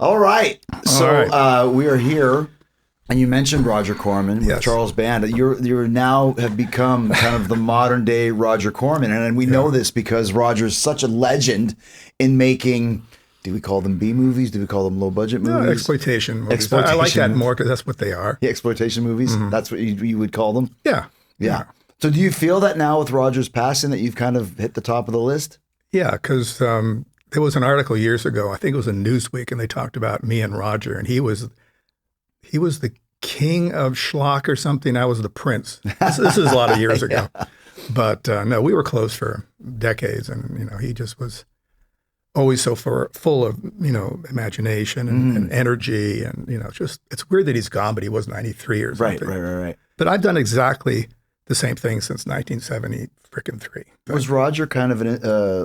All right. So All right. we are here, and you mentioned Roger Corman with Yes. Charles Band. You're now have become kind of the modern day Roger Corman, and we know this because Roger's such a legend in making. Do we call them B movies? Do we call them low budget movies? Exploitation movies. Exploitation I like that movies. more because that's what they are. Yeah, exploitation movies. That's what you would call them. Yeah. Yeah. So do you feel that now with Roger's passing that you've kind of hit the top of the list? Yeah, because there was an article years ago, I think it was in Newsweek, and they talked about me and Roger, and he was the king of schlock or something. I was the prince. This is a lot of years ago. But no, we were close for decades, and he just was always so full of imagination and energy, and it's weird that he's gone, but he was 93 or something. Right. But I've done exactly the same thing since 1973. Was Roger kind of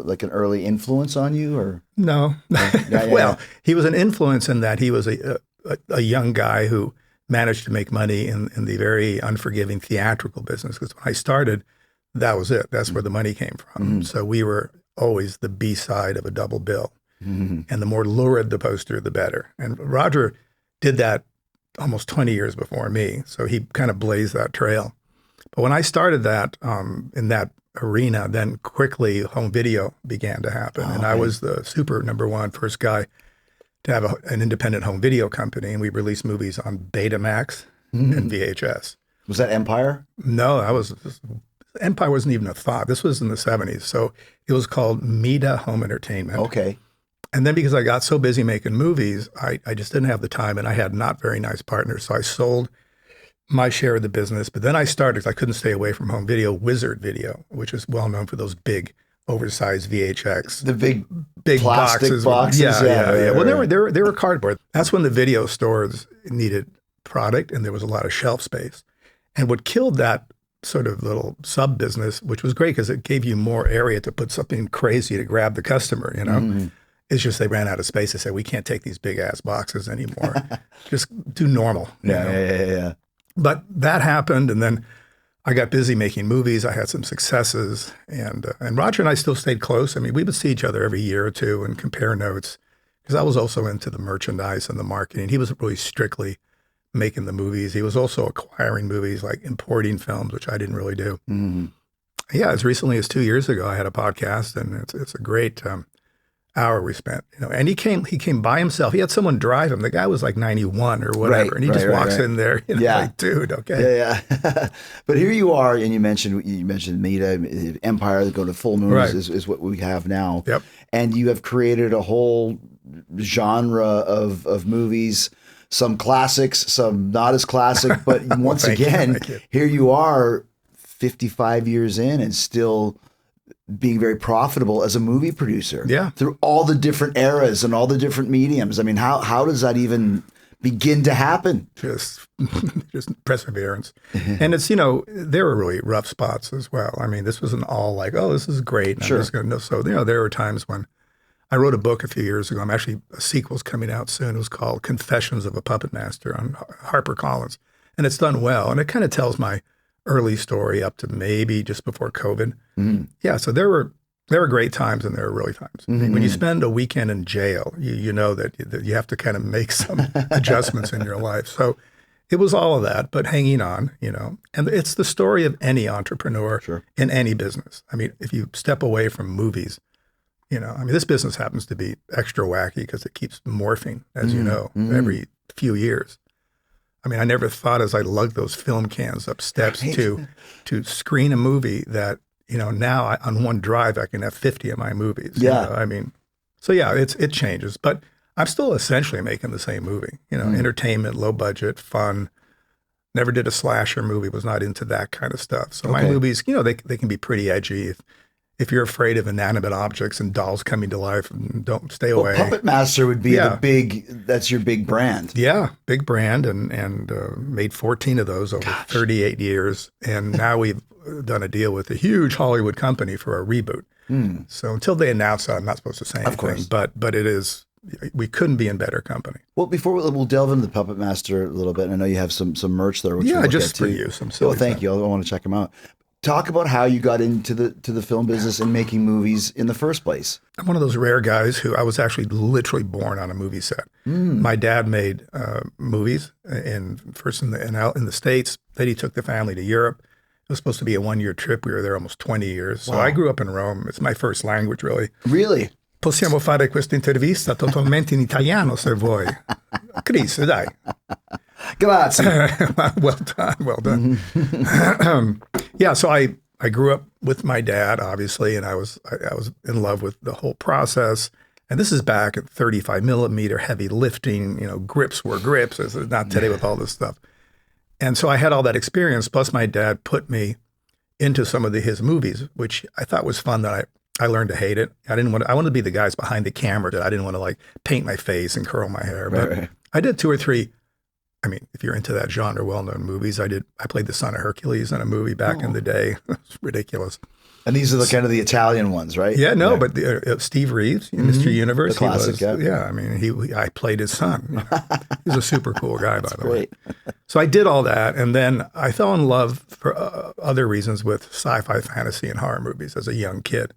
like an early influence on you, or No. Well, he was an influence in that he was a young guy who managed to make money in the very unforgiving theatrical business. Because when I started, that was it. That's where the money came from. So we were always the B side of a double bill. And the more lurid the poster, the better. And Roger did that almost 20 years before me. So he kind of blazed that trail. But when I started that in that arena, then quickly home video began to happen. And I was the super #1 first guy to have an independent home video company. And we released movies on Betamax and VHS. was that Empire? No, Empire wasn't even a thought. This was in the 70s. So it was called Meta Home Entertainment. Okay. And then because I got so busy making movies, I just didn't have the time, and I had not very nice partners. So I sold my share of the business. But then I started, because I couldn't stay away from home video, Wizard Video, which is well known for those big, oversized VHX. The big plastic boxes. Yeah. Well, they were cardboard. That's when the video stores needed product, and there was a lot of shelf space. And what killed that sort of little sub business, which was great because it gave you more area to put something crazy to grab the customer, It's just they ran out of space. They said, we can't take these big ass boxes anymore. Just do normal. Yeah. But that happened, and then I got busy making movies. I had some successes, and Roger and I still stayed close. I mean, we would see each other every year or two and compare notes, because I was also into the merchandise and the marketing. He was really strictly making the movies. He was also acquiring movies, like importing films, which I didn't really do. Yeah, as recently as 2 years ago, I had a podcast, and it's a great hour we spent, and he came by himself. He had someone drive him. The guy was like 91 or whatever, and he just walks in there, like, dude, okay. Yeah. But here you are, and you mentioned Meta, Empire, that go to full movies is what we have now. Yep. And you have created a whole genre of movies, some classics, some not as classic, but once again, here you are 55 years in and still being very profitable as a movie producer. Yeah. Through all the different eras and all the different mediums. I mean, how does that even begin to happen? Just perseverance. And it's, there were really rough spots as well. I mean, this wasn't all like, oh, this is great. And Sure. I'm just going to So, there were times when I wrote a book a few years ago. A sequel's coming out soon. It was called Confessions of a Puppet Master on HarperCollins. And it's done well. And it kind of tells my early story up to maybe just before COVID. Yeah, so there were great times and there were really times. When you spend a weekend in jail, you know that you have to kind of make some adjustments in your life. So it was all of that, but hanging on, And it's the story of any entrepreneur in any business. I mean, if you step away from movies, this business happens to be extra wacky because it keeps morphing, as you know, every few years. I mean, I never thought as I lugged those film cans up steps to screen a movie that, now on one drive I can have 50 of my movies. Yeah. It changes, but I'm still essentially making the same movie, entertainment, low budget, fun. Never did a slasher movie, was not into that kind of stuff. So my movies, they can be pretty edgy. If you're afraid of inanimate objects and dolls coming to life, don't stay away. Puppet Master would be that's your big brand. Yeah, big brand, and made 14 of those over 38 years. And now we've done a deal with a huge Hollywood company for a reboot. So until they announce that, I'm not supposed to say anything. Of course. But it is, we couldn't be in better company. Well, before we'll delve into the Puppet Master a little bit, and I know you have some merch there. Which just for you, some silly thank stuff. you. I want to check them out. talk about how you got into the film business and making movies in the first place. I'm one of those rare guys who I was actually literally born on a movie set. My dad made movies first in the States. Then he took the family to Europe. It was supposed to be a 1-year trip. We were there almost 20 years. So I grew up in Rome. It's my first language, really. Really? Possiamo fare questa intervista totalmente in italiano se vuoi. Chris, dai. Grazie. Well done. Yeah, so I grew up with my dad, obviously, and I was in love with the whole process. And this is back at 35 millimeter, heavy lifting, grips were grips. It's not today with all this stuff. And so I had all that experience, plus my dad put me into some of his movies, which I thought was fun that I learned to hate it. I wanted to be the guys behind the camera. I didn't want to paint my face and curl my hair. But right. I did 2 or 3, if you're into that genre, well-known movies. I played the son of Hercules in a movie back in the day. It's ridiculous. And these are the kind of the Italian ones, right? Yeah, no, but Steve Reeves, Mr. Universe. The classic, I played his son. He's a super cool guy, by the way. So I did all that, and then I fell in love for other reasons with sci-fi, fantasy, and horror movies as a young kid.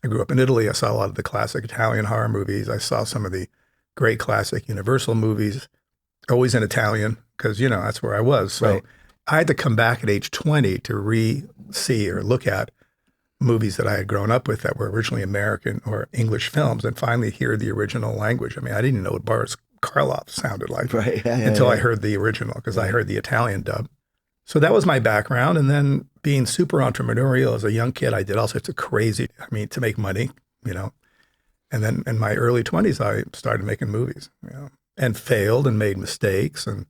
I grew up in Italy. I saw a lot of the classic Italian horror movies. I saw some of the great classic Universal movies, always in Italian, because, that's where I was. So I had to come back at age 20 to re-see or look at movies that I had grown up with that were originally American or English films and finally hear the original language. I didn't even know what Boris Karloff sounded like until I heard the original, because I heard the Italian dub. So that was my background. And then being super entrepreneurial as a young kid, I did all sorts of crazy, to make money, And then in my early 20s, I started making movies, and failed and made mistakes. And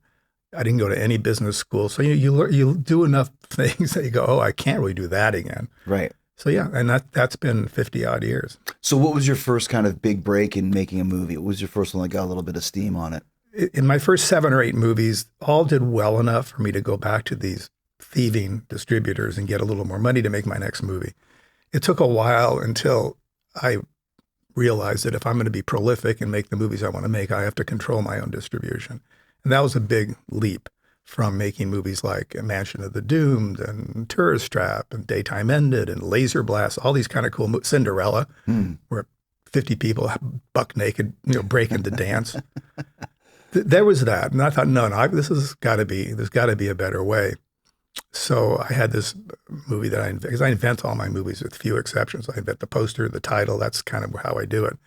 I didn't go to any business school. So you do enough things that you go, oh, I can't really do that again. Right. So yeah, and that's been 50 odd years. So what was your first kind of big break in making a movie? What was your first one that got a little bit of steam on it? In my first 7 or 8 movies, all did well enough for me to go back to these thieving distributors and get a little more money to make my next movie. It took a while until I realized that if I'm going to be prolific and make the movies I want to make, I have to control my own distribution. And that was a big leap from making movies like Mansion of the Doomed and Tourist Trap and Daytime Ended and Laser Blast, all these kind of cool movies. Cinderella, where 50 people buck naked, break into dance. There was that. And I thought, no, there's got to be a better way. So I had this movie that because I invent all my movies with few exceptions. I invent the poster, the title. That's kind of how I do it.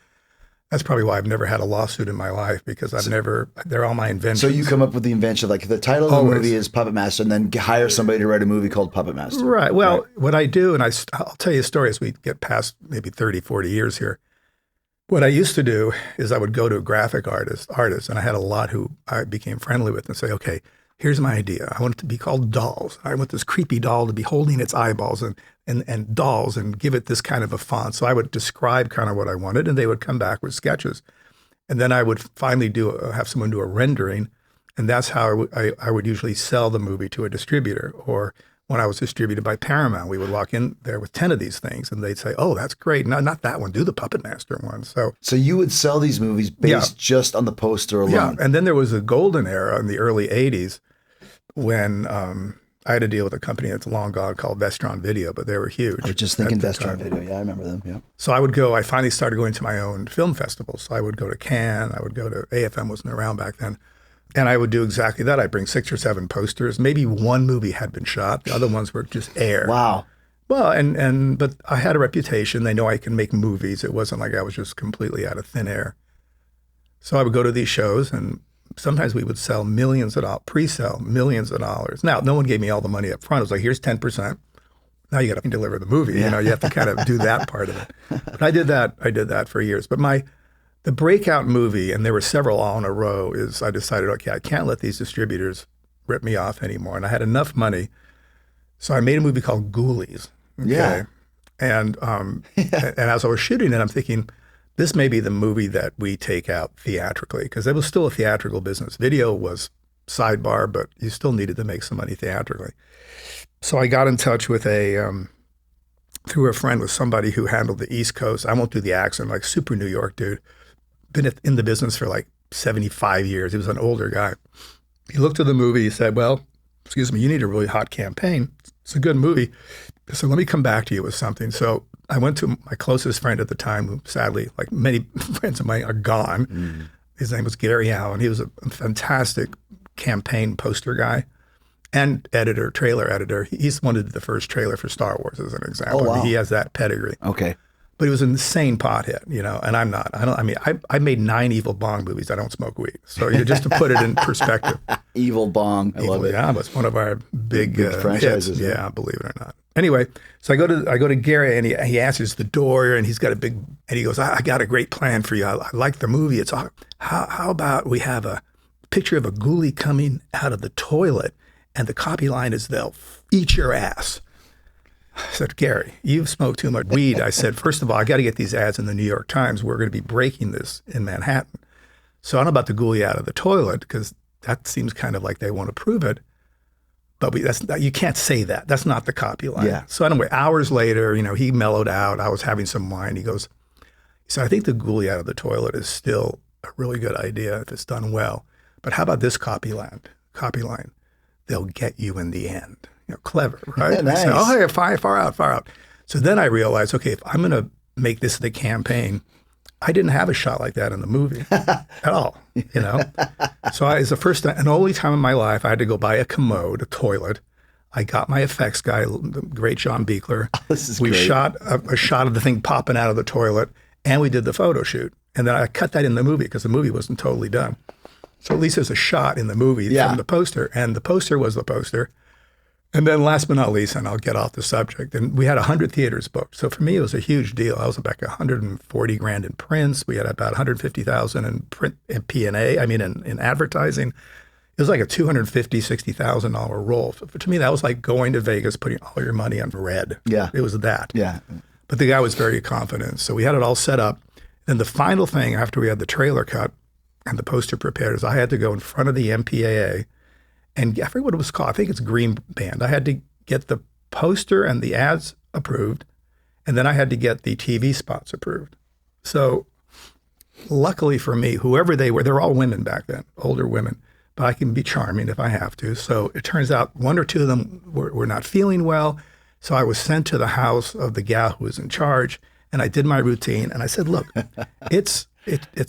That's probably why I've never had a lawsuit in my life, because they're all my inventions. So you come up with the invention, like the title of the movie is Puppet Master, and then hire somebody to write a movie called Puppet Master. Right. Well, what I do, and I'll tell you a story as we get past maybe 30, 40 years here. What I used to do is I would go to a graphic artist, and I had a lot who I became friendly with, and say, okay, here's my idea. I want it to be called Dolls. I want this creepy doll to be holding its eyeballs and dolls and give it this kind of a font. So I would describe kind of what I wanted, and they would come back with sketches. And then I would finally have someone do a rendering, and that's how I would usually sell the movie to a distributor. Or when I was distributed by Paramount, we would walk in there with 10 of these things, and they'd say, oh, that's great. No, not that one. Do the Puppet Master one. So you would sell these movies based just on the poster alone. Yeah, and then there was a golden era in the early 80s when I had to deal with a company that's long gone called Vestron Video, but they were huge. I was just thinking Vestron Video. Yeah, I remember them. Yeah. So I finally started going to my own film festivals. So I would go to Cannes. I would go to AFM, wasn't around back then. And I would do exactly that. I'd bring 6 or 7 posters. Maybe one movie had been shot. The other ones were just air. Wow. Well, but I had a reputation. They know I can make movies. It wasn't like I was just completely out of thin air. So I would go to these shows, and sometimes we would sell millions of dollars, pre-sell millions of dollars. Now, no one gave me all the money up front. It was like, here's 10%. Now you got to deliver the movie. You have to kind of do that part of it. But I did that for years. But the breakout movie, and there were several all in a row, is I decided, okay, I can't let these distributors rip me off anymore. And I had enough money. So I made a movie called Ghoulies. Okay? Yeah. And as I was shooting it, I'm thinking, this may be the movie that we take out theatrically, because it was still a theatrical business. Video was sidebar, but you still needed to make some money theatrically. So I got in touch with through a friend, with somebody who handled the East Coast. I won't do the accent, like super New York dude. Been in the business for like 75 years. He was an older guy. He looked at the movie. He said, well, excuse me, you need a really hot campaign. It's a good movie. So let me come back to you with something. So I went to my closest friend at the time, who sadly, like many friends of mine, are gone. His name was Gary Allen. He was a fantastic campaign poster guy and editor, trailer editor. He's the one who did the first trailer for Star Wars, as an example. Oh, wow. He has that pedigree. Okay. But he was an insane pothead, and I'm not. I made 9 Evil Bong movies. I don't smoke weed. So just to put it in perspective. Evil Bong. I love it. Yeah, it was one of our big franchises. Hits. Yeah, believe it or not. Anyway, so I go to Gary, and he answers the door, and he's got and he goes, I got a great plan for you. I like the movie. It's all, how about we have a picture of a ghoulie coming out of the toilet, and the copy line is, they'll eat your ass. I said, Gary, you've smoked too much weed. I said, first of all, I got to get these ads in the New York Times. We're going to be breaking this in Manhattan. So I don't know about the ghoulie out of the toilet, because that seems kind of like they want to prove it. But you can't say that. That's not the copy line. Yeah. So anyway, hours later, he mellowed out. I was having some wine. He said, I think the ghoulie out of the toilet is still a really good idea if it's done well. But how about this copy line? They'll get you in the end. Clever, right? Yeah, nice. I said, far out. So then I realized, okay, if I'm going to make this the campaign, I didn't have a shot like that in the movie at all, So it's the first and only time in my life I had to go buy a commode, a toilet. I got my effects guy, the great John Beekler. We great. shot a shot of the thing popping out of the toilet, and we did the photo shoot. And then I cut that in the movie because the movie wasn't totally done. So at least there's a shot in the movie from the poster, and the poster was the poster. And then last but not least, and I'll get off the subject, and we had 100 theaters booked. So for me, it was a huge deal. I was about $140,000 in prints. We had about 150,000 in print and P&A, in advertising. It was like a $250,000-$60,000 roll. To me, that was like going to Vegas, putting all your money on red. Yeah. It was that. Yeah. But the guy was very confident. So we had it all set up. Then the final thing after we had the trailer cut and the poster prepared is I had to go in front of the MPAA, and I forget what it was called. I think it's Green Band. I had to get the poster and the ads approved, and then I had to get the TV spots approved. So luckily for me, whoever they were all women back then, older women, but I can be charming if I have to. So it turns out 1 or 2 of them were not feeling well. So I was sent to the house of the gal who was in charge, and I did my routine. And I said, look, it's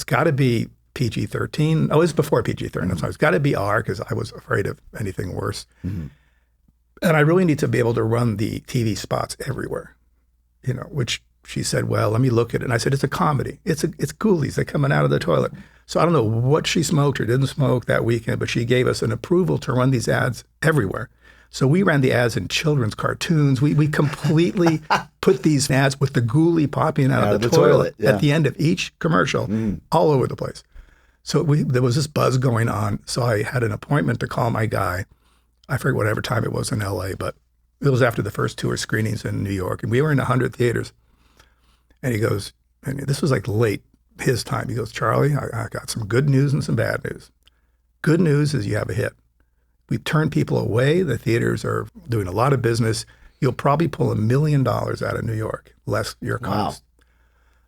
got to be PG-13. Oh, it was before PG-13. So it's got to be R, because I was afraid of anything worse. Mm-hmm. And I really need to be able to run the TV spots everywhere, which she said, well, let me look at it. And I said, it's a comedy. It's Ghoulies. They're coming out of the toilet. So I don't know what she smoked or didn't smoke that weekend, but she gave us an approval to run these ads everywhere. So we ran the ads in children's cartoons. We completely put these ads with the ghoulie popping out of the toilet at the end of each commercial, all over the place. So there was this buzz going on. So I had an appointment to call my guy. I forget whatever time it was in LA, but it was after the first tour screenings in New York. And we were in 100 theaters. And he goes, and this was like late his time. He goes, Charlie, I got some good news and some bad news. Good news is you have a hit. We've turned people away. The theaters are doing a lot of business. You'll probably pull $1 million out of New York, less your cost. Wow.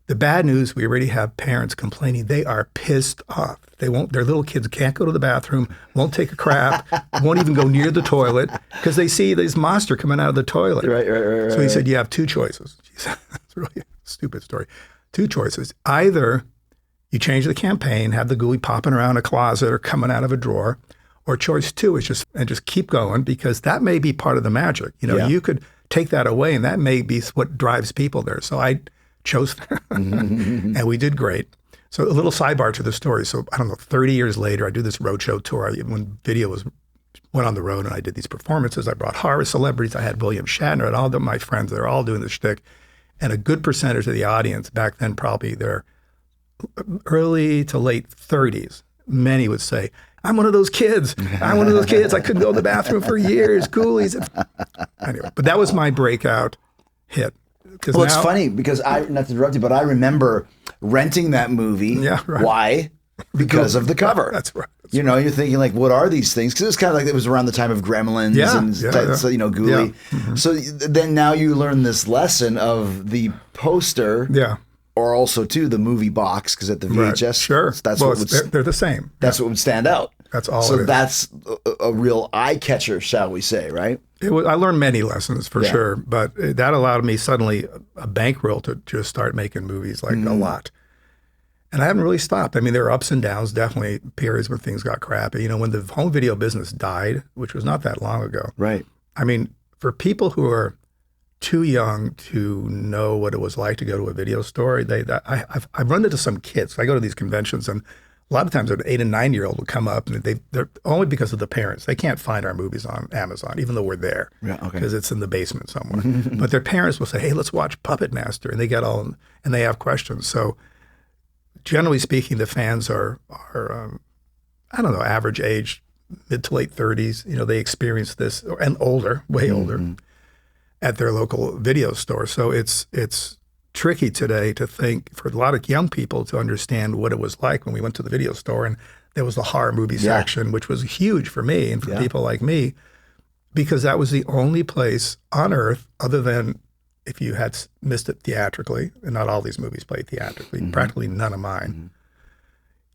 The bad news, we already have parents complaining. They are pissed off. Their little kids can't go to the bathroom, won't take a crap, won't even go near the toilet because they see this monster coming out of the toilet. Right. So he said, you have 2 choices. That's really a stupid story. 2 choices. Either you change the campaign, have the ghoulie popping around a closet or coming out of a drawer, or choice 2 is just keep going, because that may be part of the magic. You could take that away, and that may be what drives people there. So I chose that, and we did great. So a little sidebar to the story. So I don't know, 30 years later, I do this roadshow tour. When video went on the road, and I did these performances. I brought horror celebrities. I had William Shatner and all of my friends. They're all doing the shtick. And a good percentage of the audience back then, probably their early to late 30s, many would say, I'm one of those kids. I couldn't go to the bathroom for years. Ghoulies. Anyway, but that was my breakout hit. Well, it's funny because not to interrupt you, but I remember renting that movie. Yeah, right. Why? Because of the cover. That's right. You're thinking like, what are these things? Because it's kind of like it was around the time of Gremlins so, Ghoulie. Yeah. Mm-hmm. So then now you learn this lesson of the poster. Yeah. Or also too the movie box, because at the VHS, right. Sure, they're the same. That's what would stand out. That's all. So that's a real eye catcher, shall we say? Right. I learned many lessons for sure, but that allowed me suddenly a bankroll to just start making movies like a lot. And I haven't really stopped. I mean, there are ups and downs, definitely periods when things got crappy. You know, when the home video business died, which was not that long ago. Right. I mean, for people who are too young to know what it was like to go to a video store, I've run into some kids. I go to these conventions, and a lot of times an 8 and 9-year-old will come up, and they're only because of the parents. They can't find our movies on Amazon, even though we're there, because it's in the basement somewhere. But their parents will say, "Hey, let's watch Puppet Master," and they get all, and they have questions. So, generally speaking, the fans are I don't know, average age, mid to late 30s. You know, they experience this, and older, way older, at their local video store. So it's tricky today to think, for a lot of young people, to understand what it was like when we went to the video store and there was the horror movie section, which was huge for me and for people like me, because that was the only place on earth, other than if you had missed it theatrically, and not all these movies played theatrically, practically none of mine,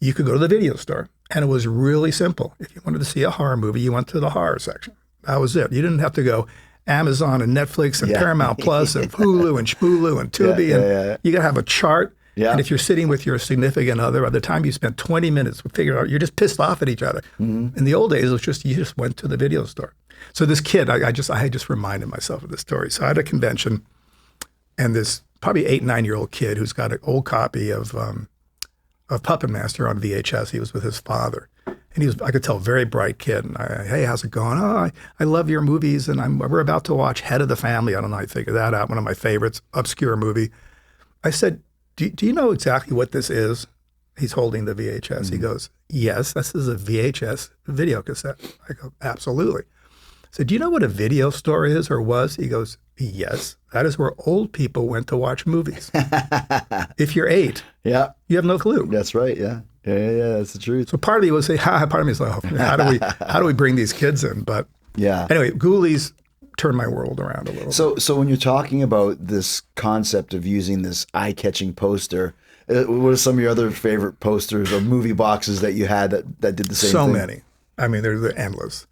you could go to the video store. And it was really simple. If you wanted to see a horror movie, you went to the horror section. That was it. You didn't have to go Amazon and Netflix and Paramount Plus and Hulu and Shpulu and Tubi. You got to have a chart. And if you're sitting with your significant other, by the time you spent 20 minutes, figure out, you're just pissed off at each other. In the old days, it was just, you just went to the video store. So this kid, I just reminded myself of this story. So I had a convention, and this probably 8, 9-year-old kid who's got an old copy of Puppet Master on VHS. He was with his father. And he was, I could tell, a very bright kid. And hey, how's it going? Oh, I love your movies, and we're about to watch Head of the Family. I don't know how you figure that out. One of my favorites, obscure movie. I said, do you know exactly what this is? He's holding the VHS. He goes, yes, this is a VHS video cassette. I go, absolutely. I said, do you know what a video store is or was? He goes, yes, that is where old people went to watch movies. If you're 8, you have no clue. That's right, yeah, that's the truth. So part of me would say, part of me is like, oh, how do we bring these kids in? But anyway, Ghoulies turned my world around a little. So when you're talking about this concept of using this eye-catching poster, what are some of your other favorite posters or movie boxes that you had that did the same thing? So many. I mean, they're endless.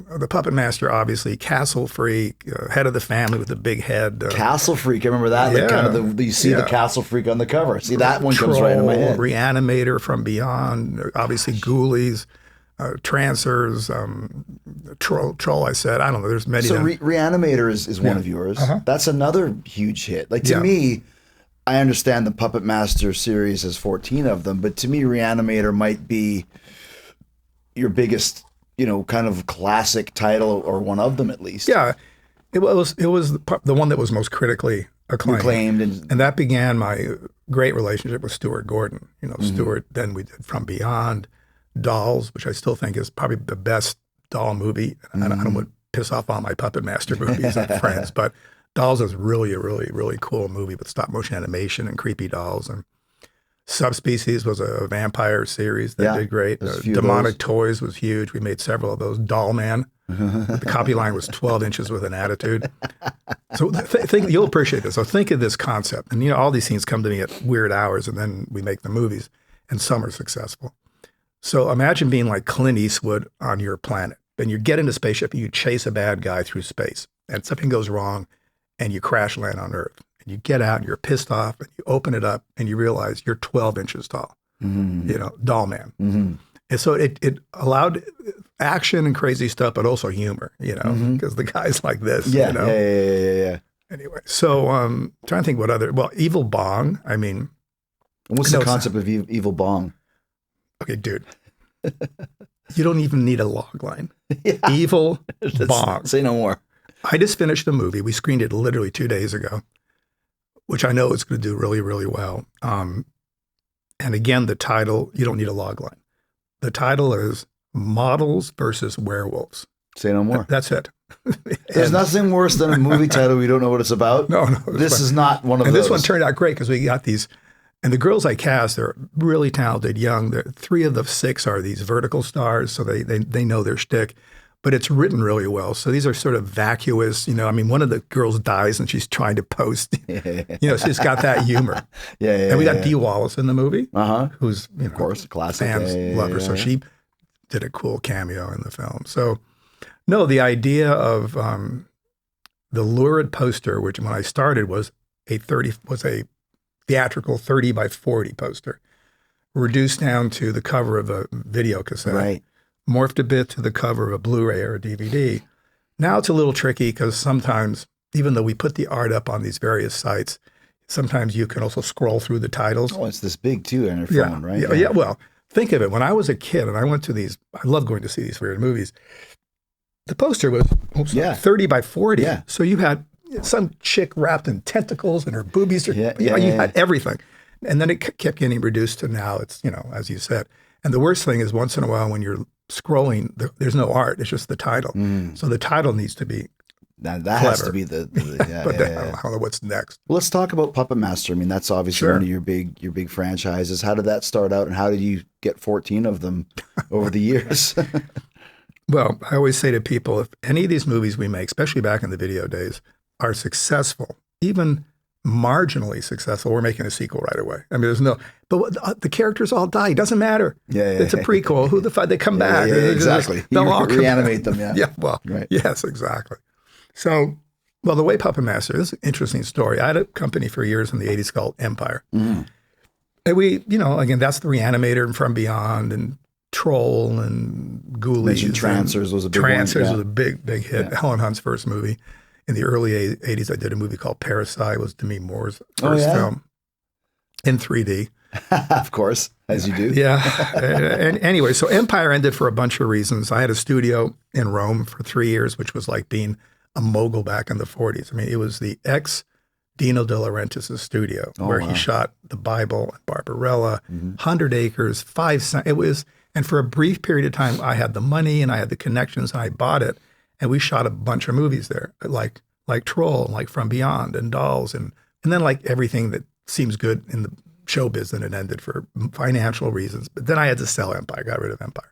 The Puppet Master, obviously, Castle Freak, Head of the Family with the big head. Castle Freak, I remember that. Like kind of you see the Castle Freak on the cover. See, that one comes right in my head. Re-Animator, From Beyond, obviously Ghoulies, Trancers, Troll, I said. I don't know, there's many. So Re-Animator is one of yours. That's another huge hit. Like, to me, I understand the Puppet Master series has 14 of them, but to me, Re-Animator might be your biggest, kind of classic title, or one of them at least. Yeah, it was the one that was most critically acclaimed. And that began my great relationship with Stuart Gordon. Stuart, then we did From Beyond, Dolls, which I still think is probably the best doll movie. I don't want to piss off all my Puppet Master movies and friends, but Dolls is really a really, really cool movie with stop motion animation and creepy dolls. And Subspecies was a vampire series that did great. Demonic Toys was huge. We made several of those. Doll Man. The copy line was 12 inches with an attitude. So think you'll appreciate this. So think of this concept. And all these scenes come to me at weird hours, and then we make the movies, and some are successful. So imagine being like Clint Eastwood on your planet, and you get in a spaceship and you chase a bad guy through space, and something goes wrong and you crash land on Earth. You get out, and you're pissed off, and you open it up, and you realize you're 12 inches tall, Doll Man. And so it allowed action and crazy stuff, but also humor, because the guy's like this, Yeah. Anyway, so trying to think what other, Evil Bong, I mean. What's the concept of Evil Bong? Okay, dude, you don't even need a log line. Evil Bong. Say no more. I just finished the movie. We screened it literally 2 days ago, which I know is going to do really, really well. And again, the title, you don't need a log line. The title is Models versus Werewolves. Say no more. That's it. There's nothing worse than a movie title we don't know what it's about. No. This is not one of those. And this one turned out great because we got these, and the girls I cast, they're really talented, young. 3 of the 6 are these vertical stars, so they know their shtick. But it's written really well. So these are sort of vacuous, one of the girls dies and she's trying to post, she's got that humor. And we got Dee Wallace in the movie, who's, of course, a classic. Fans love her. So she did a cool cameo in the film. So No, the idea of the lurid poster, which when I started was a theatrical 30 by 40 poster, reduced down to the cover of a video cassette, Right. morphed a bit to the cover of a Blu-ray or a DVD. Now it's a little tricky because sometimes, even though we put the art up on these various sites, sometimes you can also scroll through the titles. Oh, it's this big too on your phone, right? Yeah. Well, think of it. When I was a kid and I went to these, I love going to see these weird movies. The poster was 30 by 40. Yeah. So you had some chick wrapped in tentacles and her boobies. You had everything. And then it kept getting reduced to now it's, as you said. And the worst thing is once in a while when you're scrolling, there's no art. It's just the title. So the title needs to be that clever. has to be the I don't know what's next. Well, let's talk about Puppet Master. I mean, that's obviously one of your big franchises. How did that start out, and how did you get 14 of them over the years? Well, I always say to people, if any of these movies we make, especially back in the video days, are successful, even marginally successful, we're making a sequel right away. I mean, but the characters all die. It doesn't matter. It's a prequel. Who the fuck? They come back. Exactly. They'll all reanimate them. Yes, exactly. So, the way Puppet Master, this is an interesting story. I had a company for years in the 80s called Empire. And we, again, that's the Re-Animator and From Beyond and Troll and Ghoulies. Trancers was a big Trancers was a big hit. Helen Hunt's first movie. In the early 80s, I did a movie called Parasite. It was Demi Moore's first film in 3D. Of course, as you do. Yeah. And anyway, so Empire ended for a bunch of reasons. I had a studio in Rome for 3 years, which was like being a mogul back in the 40s. I mean, it was the ex-Dino De Laurentiis' studio where he shot The Bible and Barbarella, 100 Acres, and for a brief period of time, I had the money and I had the connections and I bought it. And we shot a bunch of movies there, like Troll, like From Beyond and Dolls, and then like everything that seems good in the show business, and it ended for financial reasons. But then I had to sell Empire, got rid of Empire.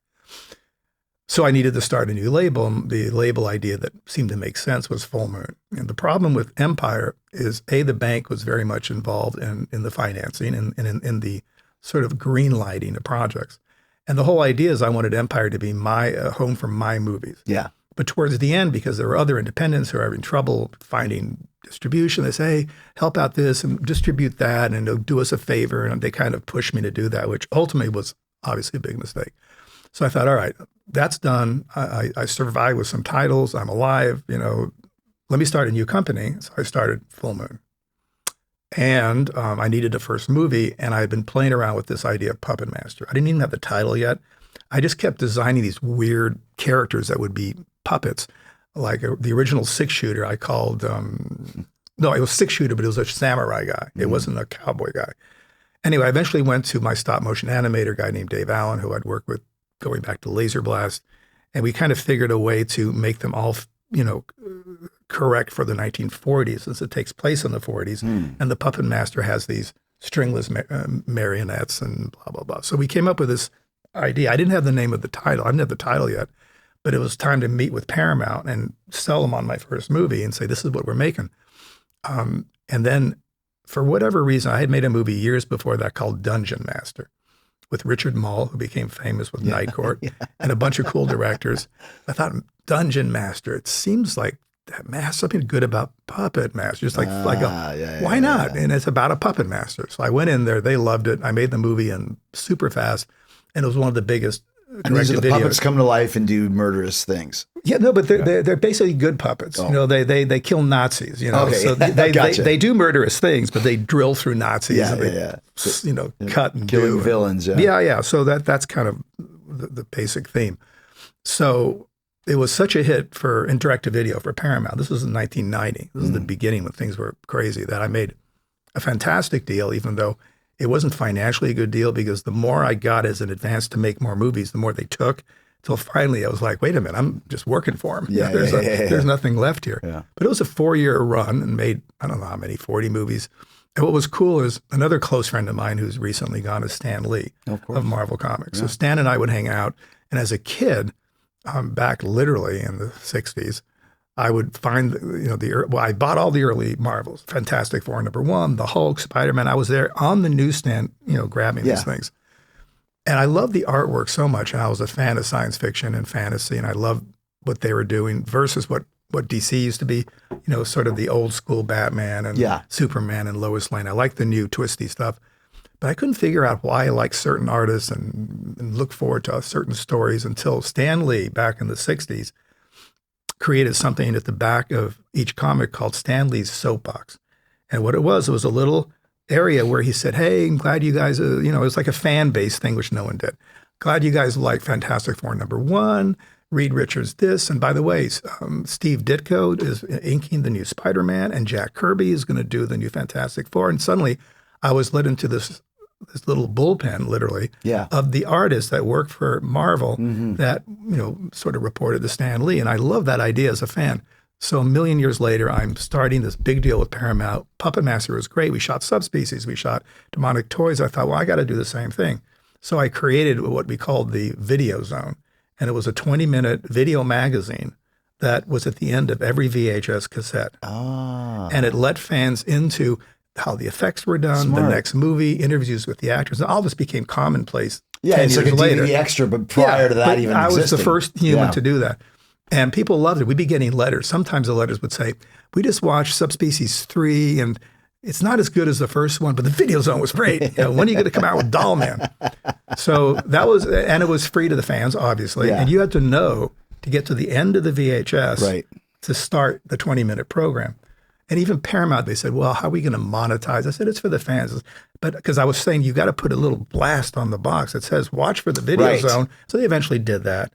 So I needed to start a new label. And the label idea that seemed to make sense was Full Moon. And the problem with Empire is, the bank was very much involved in the financing and in the sort of green lighting of projects. And the whole idea is I wanted Empire to be my home for my movies. Yeah. But towards the end, because there were other independents who were having trouble finding distribution, they say, hey, help out this and distribute that and do us a favor. And they kind of pushed me to do that, which ultimately was obviously a big mistake. So I thought, all right, that's done. I survived with some titles. I'm alive. Let me start a new company. So I started Full Moon. And I needed a first movie. And I had been playing around with this idea of Puppet Master. I didn't even have the title yet. I just kept designing these weird characters that would be puppets, like the original 6-shooter I called, no, it was 6-shooter, but it was a samurai guy. It wasn't a cowboy guy. Anyway, I eventually went to my stop motion animator guy named Dave Allen, who I'd worked with going back to Laser Blast. And we kind of figured a way to make them all, correct for the 1940s, since it takes place in the 40s. And the Puppet Master has these stringless marionettes and blah, blah, blah. So we came up with this idea. I didn't have the name of the title. I didn't have the title yet. But it was time to meet with Paramount and sell them on my first movie and say, this is what we're making. And then for whatever reason, I had made a movie years before that called Dungeon Master with Richard Mall, who became famous with Night Court, and a bunch of cool directors. I thought, Dungeon Master, it seems like that has something good about Puppet Master. Just why not? And it's about a Puppet Master. So I went in there. They loved it. I made the movie in super fast. And it was one of the biggest. And these are the puppets come to life and do murderous things. Yeah, no, but they're basically good puppets. They kill Nazis. Okay. So they do murderous things, but they drill through Nazis. Cut and killing villains. Yeah. So that's kind of the basic theme. So it was such a hit in direct-to-video for Paramount. This was in 1990. This is the beginning when things were crazy, that I made a fantastic deal, even though it wasn't financially a good deal, because the more I got as an advance to make more movies, the more they took, until finally I was like, wait a minute, I'm just working for them. There's nothing left here. Yeah. But it was a 4-year run and made, I don't know how many, 40 movies. And what was cool is another close friend of mine who's recently gone is Stan Lee of Marvel Comics. Yeah. So Stan and I would hang out. And as a kid, back literally in the 60s, I would find, I bought all the early Marvels, Fantastic Four #1, the Hulk, Spider-Man. I was there on the newsstand, grabbing these things. And I loved the artwork so much. And I was a fan of science fiction and fantasy, and I loved what they were doing versus what DC used to be, sort of the old school Batman and Superman and Lois Lane. I like the new twisty stuff, but I couldn't figure out why I like certain artists and look forward to certain stories until Stan Lee back in the 60s created something at the back of each comic called Stan Lee's Soapbox. And what it was a little area where he said, hey, I'm glad you guys, it was like a fan base thing, which no one did. Glad you guys like Fantastic Four #1. Reed Richards this. And by the way, Steve Ditko is inking the new Spider-Man, and Jack Kirby is going to do the new Fantastic Four. And suddenly I was led into this little bullpen, literally, of the artists that work for Marvel that, sort of reported to Stan Lee. And I love that idea as a fan. So a million years later, I'm starting this big deal with Paramount. Puppet Master was great. We shot Subspecies. We shot Demonic Toys. I thought, well, I got to do the same thing. So I created what we called the Video Zone. And it was a 20-minute video magazine that was at the end of every VHS cassette. And it let fans into how the effects were done, the next movie, interviews with the actors. And all this became commonplace 10 it's years like a later. DVD extra, but prior to that even existing. I was the first human to do that. And people loved it. We'd be getting letters. Sometimes the letters would say, we just watched Subspecies 3, and it's not as good as the first one, but the Video Zone was great. When are you going to come out with Doll Man? So that was, and it was free to the fans, obviously. And you had to know to get to the end of the VHS to start the 20-minute program. And even Paramount, they said, well, how are we going to monetize? I said, it's for the fans. But because I was saying, you got to put a little blast on the box that says, watch for the Video Zone. So they eventually did that.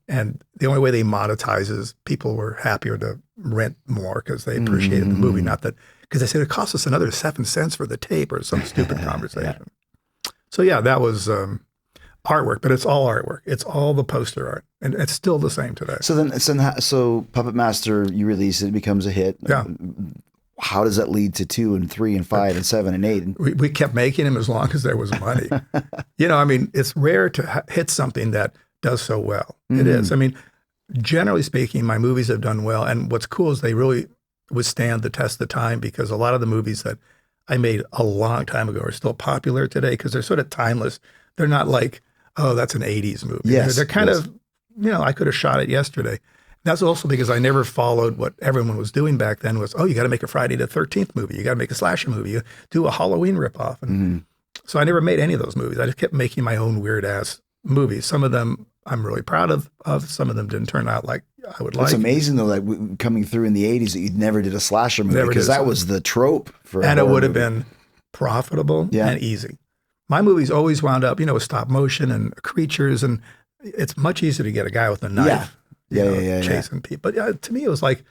And the only way they monetize is people were happier to rent more because they appreciated the movie, not that, because they said it cost us another 7 cents for the tape or some stupid conversation. So that was artwork, but it's all artwork. It's all the poster art, and it's still the same today. So Puppet Master, you release it, becomes a hit. How does that lead to 2 and 3 and 5 and 7 and 8? We kept making them as long as there was money. It's rare to hit something that does so well. It is. Generally speaking, my movies have done well, and what's cool is they really withstand the test of time because a lot of the movies that I made a long time ago are still popular today because they're sort of timeless. They're not like, oh, that's an 80s movie. They're kind of, I could have shot it yesterday. That's also because I never followed what everyone was doing back then was, you got to make a Friday the 13th movie. You got to make a slasher movie. You do a Halloween ripoff. And so I never made any of those movies. I just kept making my own weird-ass movies. Some of them I'm really proud of. Some of them didn't turn out like I would like. It's amazing though, like coming through in the 80s that you never did a slasher movie because that was the trope for and it would have been profitable and easy. My movies always wound up, with stop motion and creatures, and it's much easier to get a guy with a knife chasing people. But to me it was like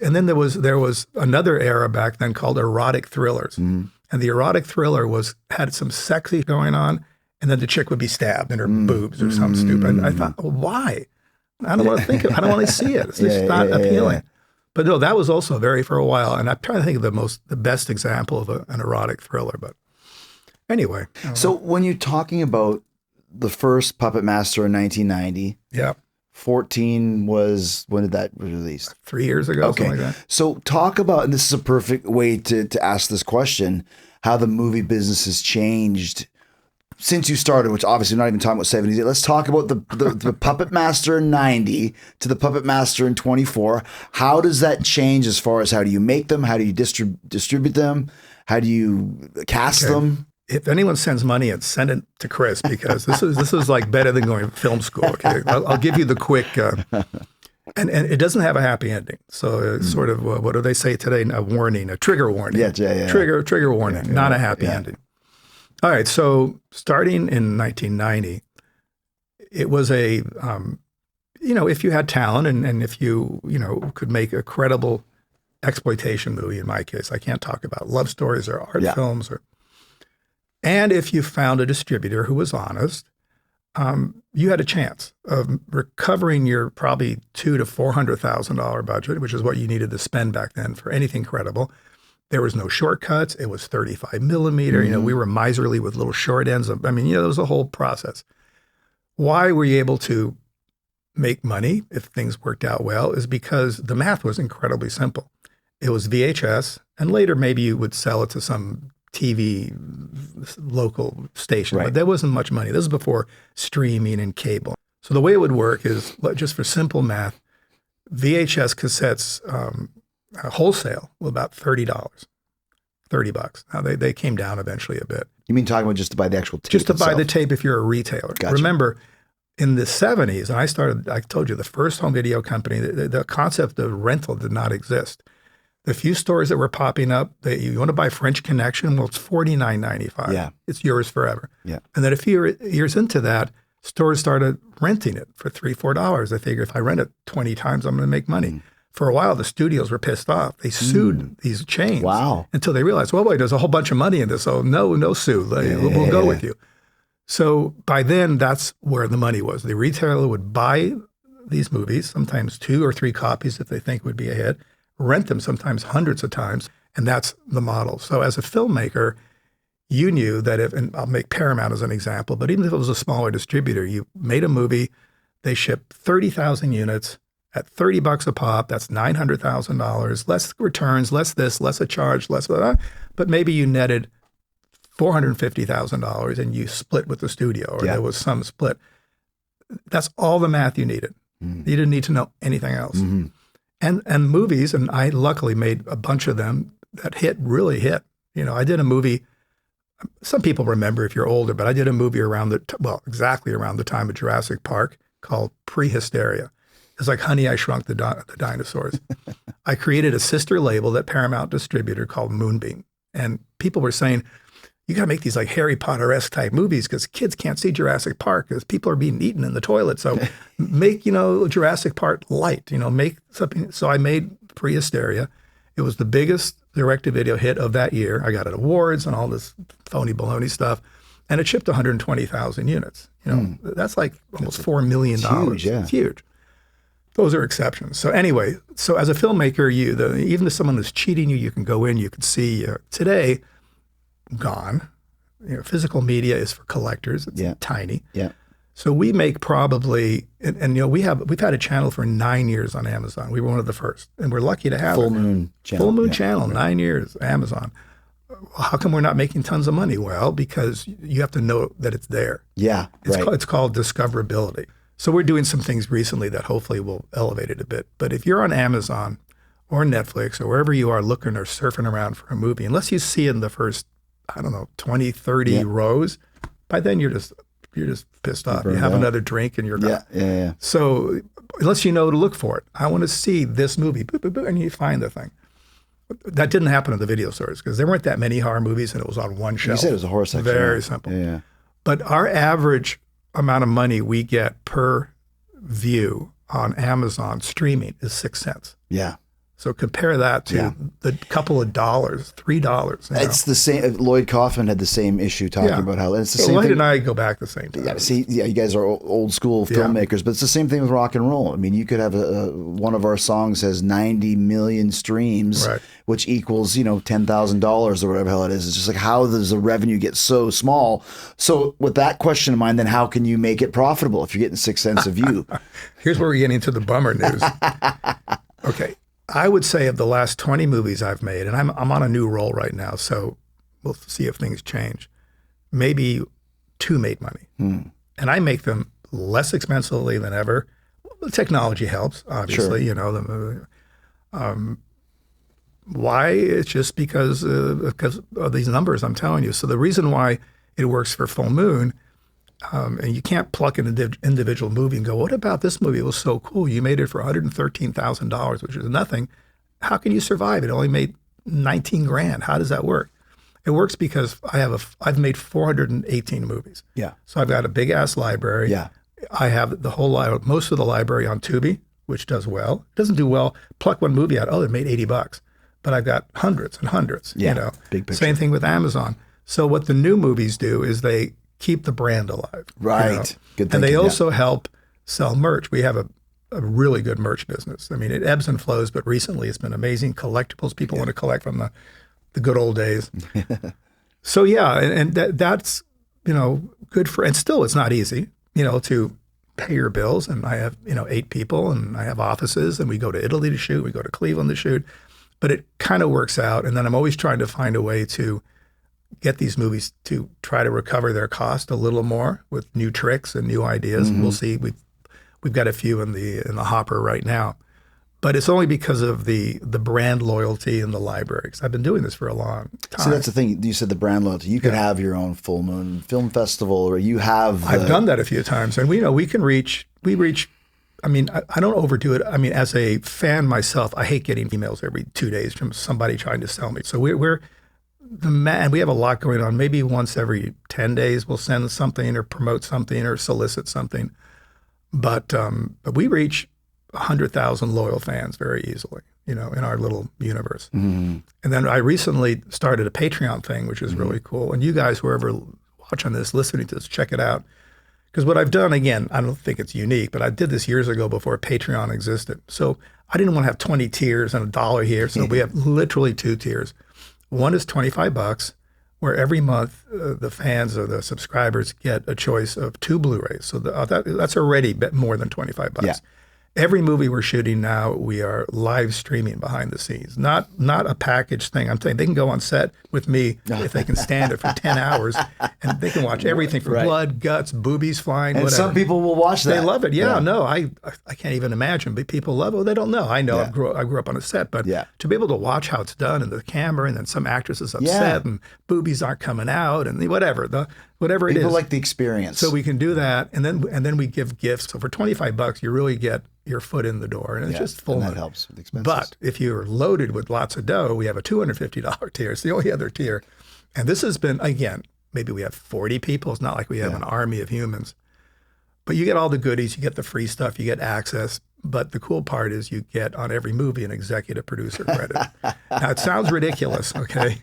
and then there was another era back then called erotic thrillers. And the erotic thriller had some sexy going on. And then the chick would be stabbed in her boobs or something stupid. I thought, why? I don't want to think of it. I don't want to see it. It's just not appealing. But no, that was also for a while. And I'm trying to think of the best example of an erotic thriller. But anyway. So when you're talking about the first Puppet Master in 1990. 14 was, when did that release? 3 years ago, something like that. So talk about, and this is a perfect way to ask this question, how the movie business has changed since you started, which obviously we're not even talking about 70s. Let's talk about the Puppet Master in 90 to the Puppet Master in 24. How does that change as far as how do you make them? How do you distribute them? How do you cast them? If anyone sends money, send it to Chris because this is like better than going to film school. Okay, I'll give you the quick, and it doesn't have a happy ending. So it's sort of what do they say today? A warning, a trigger warning. Trigger warning, not a happy ending. All right, so starting in 1990, it was if you had talent and if you could make a credible exploitation movie. In my case, I can't talk about love stories or art films and if you found a distributor who was honest, you had a chance of recovering your probably $200,000 to $400,000 budget, which is what you needed to spend back then for anything credible. There was no shortcuts. It was 35 millimeter. We were miserly with little short ends. There was a whole process. Why were you able to make money if things worked out well is because the math was incredibly simple. It was VHS, and later maybe you would sell it to some TV local station, but there wasn't much money. This is before streaming and cable. So the way it would work is, just for simple math, VHS cassettes wholesale were about $30, $30. Now they came down eventually a bit. You mean talking about just to buy the actual tape Just to itself? buy the tape if you're a retailer. Gotcha. Remember, in the 70s, and I told you, the first home video company, the concept of rental did not exist. The few stores that were popping up, you want to buy French Connection? Well, it's $49.95. Yeah. It's yours forever. Yeah. And then a few years into that, stores started renting it for $3, $4. I figure if I rent it 20 times, I'm going to make money. For a while, the studios were pissed off. They sued these chains. Wow. Until they realized, well, wait, there's a whole bunch of money in this. So no sue. We'll go with you. So by then, that's where the money was. The retailer would buy these movies, sometimes 2 or 3 copies if they think would be a hit, rent them sometimes hundreds of times, and that's the model. So as a filmmaker, you knew that and I'll make Paramount as an example, but even if it was a smaller distributor, you made a movie, they shipped 30,000 units at $30 a pop, that's $900,000, less returns, less this, less a charge, less blah, blah, but maybe you netted $450,000 and you split with the studio, or there was some split. That's all the math you needed. You didn't need to know anything else. And movies, and I luckily made a bunch of them that really hit. I did a movie, some people remember if you're older, but I did a movie exactly around the time of Jurassic Park called Prehysteria. It's like Honey, I Shrunk the Dinosaurs. I created a sister label that Paramount distributed called Moonbeam. And people were saying, you got to make these like Harry Potter-esque type movies because kids can't see Jurassic Park because people are being eaten in the toilet. So make, Jurassic Park light, make something. So I made Prehysteria. It was the biggest direct-to-video hit of that year. I got awards and all this phony baloney stuff. And it shipped 120,000 units. That's like almost $4 million. It's huge, yeah. It's huge. Those are exceptions. So anyway, so as a filmmaker, even if someone is cheating you, you can go in, you can see. Today, gone. Physical media is for collectors. It's tiny. Yeah. So we make probably, and we've had a channel for 9 years on Amazon. We were one of the first, and we're lucky to have Full Moon channel. Full Moon channel, 9 years, Amazon. How come we're not making tons of money? Well, because you have to know that it's there. Yeah, It's called discoverability. So we're doing some things recently that hopefully will elevate it a bit. But if you're on Amazon or Netflix or wherever you are looking or surfing around for a movie, unless you see in the first, 20, 30 rows, by then you're just pissed off. You have another drink and you're gone. Yeah. So unless you know to look for it, I want to see this movie, and you find the thing. That didn't happen in the video stores because there weren't that many horror movies and it was on one shelf. You said it was a horror section. Very simple. Yeah. But our average amount of money we get per view on Amazon streaming is 6 cents. Yeah. So compare that to the couple of dollars, $3. It's the same. Lloyd Kaufman had the same issue talking about how it's the same Lloyd thing. and I go back the same time. You guys are old school filmmakers, but it's the same thing with rock and roll. I mean, you could have one of our songs has 90 million streams, which equals $10,000 or whatever the hell it is. It's just like, how does the revenue get so small? So with that question in mind, then how can you make it profitable if you're getting 6 cents a view? Here's where we're getting into the bummer news. Okay. I would say of the last 20 movies I've made, and I'm on a new roll right now, so we'll see if things change. Maybe 2 made money. And I make them less expensively than ever. The technology helps, obviously. Sure. Why? It's just because of these numbers I'm telling you. So the reason why it works for Full Moon, and you can't pluck an individual movie and go, what about this movie? It was so cool. You made it for $113,000, which is nothing. How can you survive? It only made $19,000. How does that work? It works because I've made 418 movies. Yeah. So I've got a big ass library. Yeah. I have the whole most of the library on Tubi, which does well. It doesn't do well. Pluck one movie out. Oh, it made $80. But I've got hundreds and hundreds. Yeah. Big picture. Same thing with Amazon. So what the new movies do is they keep the brand alive. Right. Good thinking, and they also help sell merch. We have a really good merch business. I mean, it ebbs and flows, but recently it's been amazing. Collectibles, people want to collect from the good old days. So yeah, and that's, good for, and still it's not easy, to pay your bills. And I have, 8 people and I have offices and we go to Italy to shoot, we go to Cleveland to shoot, but it kind of works out. And then I'm always trying to find a way to get these movies to try to recover their cost a little more with new tricks and new ideas. Mm-hmm. We'll see. We've we've got a few in the hopper right now. But it's only because of the brand loyalty in the library. Because I've been doing this for a long time. See, that's the thing. You said the brand loyalty. You could have your own Full Moon Film Festival, or you have. I've done that a few times, and we reach. I mean, I don't overdo it. I mean, as a fan myself, I hate getting emails every 2 days from somebody trying to sell me. So we're the man. We have a lot going on. Maybe once every 10 days, we'll send something or promote something or solicit something. But we reach 100,000 loyal fans very easily, in our little universe. Mm-hmm. And then I recently started a Patreon thing, which is really cool. And you guys, whoever watching this, listening to this, check it out. Because what I've done, again, I don't think it's unique, but I did this years ago before Patreon existed. So I didn't want to have 20 tiers and $1 here. So we have literally 2 tiers. One is $25, where every month the fans or the subscribers get a choice of 2 Blu-rays. So that's already more than $25. Yeah. Every movie we're shooting now, we are live streaming behind the scenes. Not a packaged thing. I'm saying they can go on set with me if they can stand it for 10 hours, and they can watch everything from blood, guts, boobies flying, and whatever. some people will watch that. They love it. Yeah. No, I can't even imagine. But people love it. They don't know. I know. I grew up on a set, but to be able to watch how it's done and the camera, and then some actress is upset and boobies aren't coming out, and whatever it is. People like the experience. So we can do that, and then we give gifts. So for $25, you really get your foot in the door, and it's just full. And that helps with expenses. But if you're loaded with lots of dough, we have a $250 tier. It's the only other tier. And this has been, again, maybe we have 40 people. It's not like we have an army of humans. But you get all the goodies. You get the free stuff. You get access. But the cool part is you get on every movie an executive producer credit. Now, it sounds ridiculous, okay?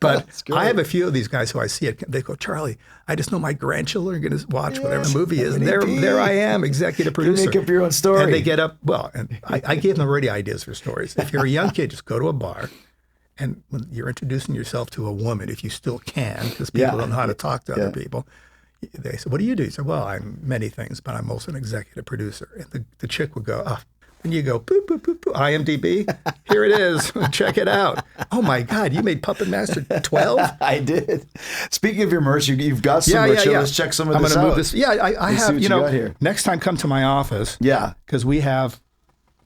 But I have a few of these guys who I see it. They go, Charlie, I just know my grandchildren are going to watch whatever movie is. And there I am, executive producer. You make up your own story. And they get up, and I gave them already ideas for stories. If you're a young kid, just go to a bar. And when you're introducing yourself to a woman, if you still can, because people don't know how to talk to other people, they said, what do you do? You said, well, I'm many things, but I'm also an executive producer. And the chick would go, and you go, boop, boop, boop, boop, IMDb, here it is, check it out. Oh my God, you made Puppet Master 12? I did. Speaking of your merch, you've got some merch. Let's check some of this out. I'm going to move this. Yeah, I have, got here. Next time come to my office. Yeah. Because we have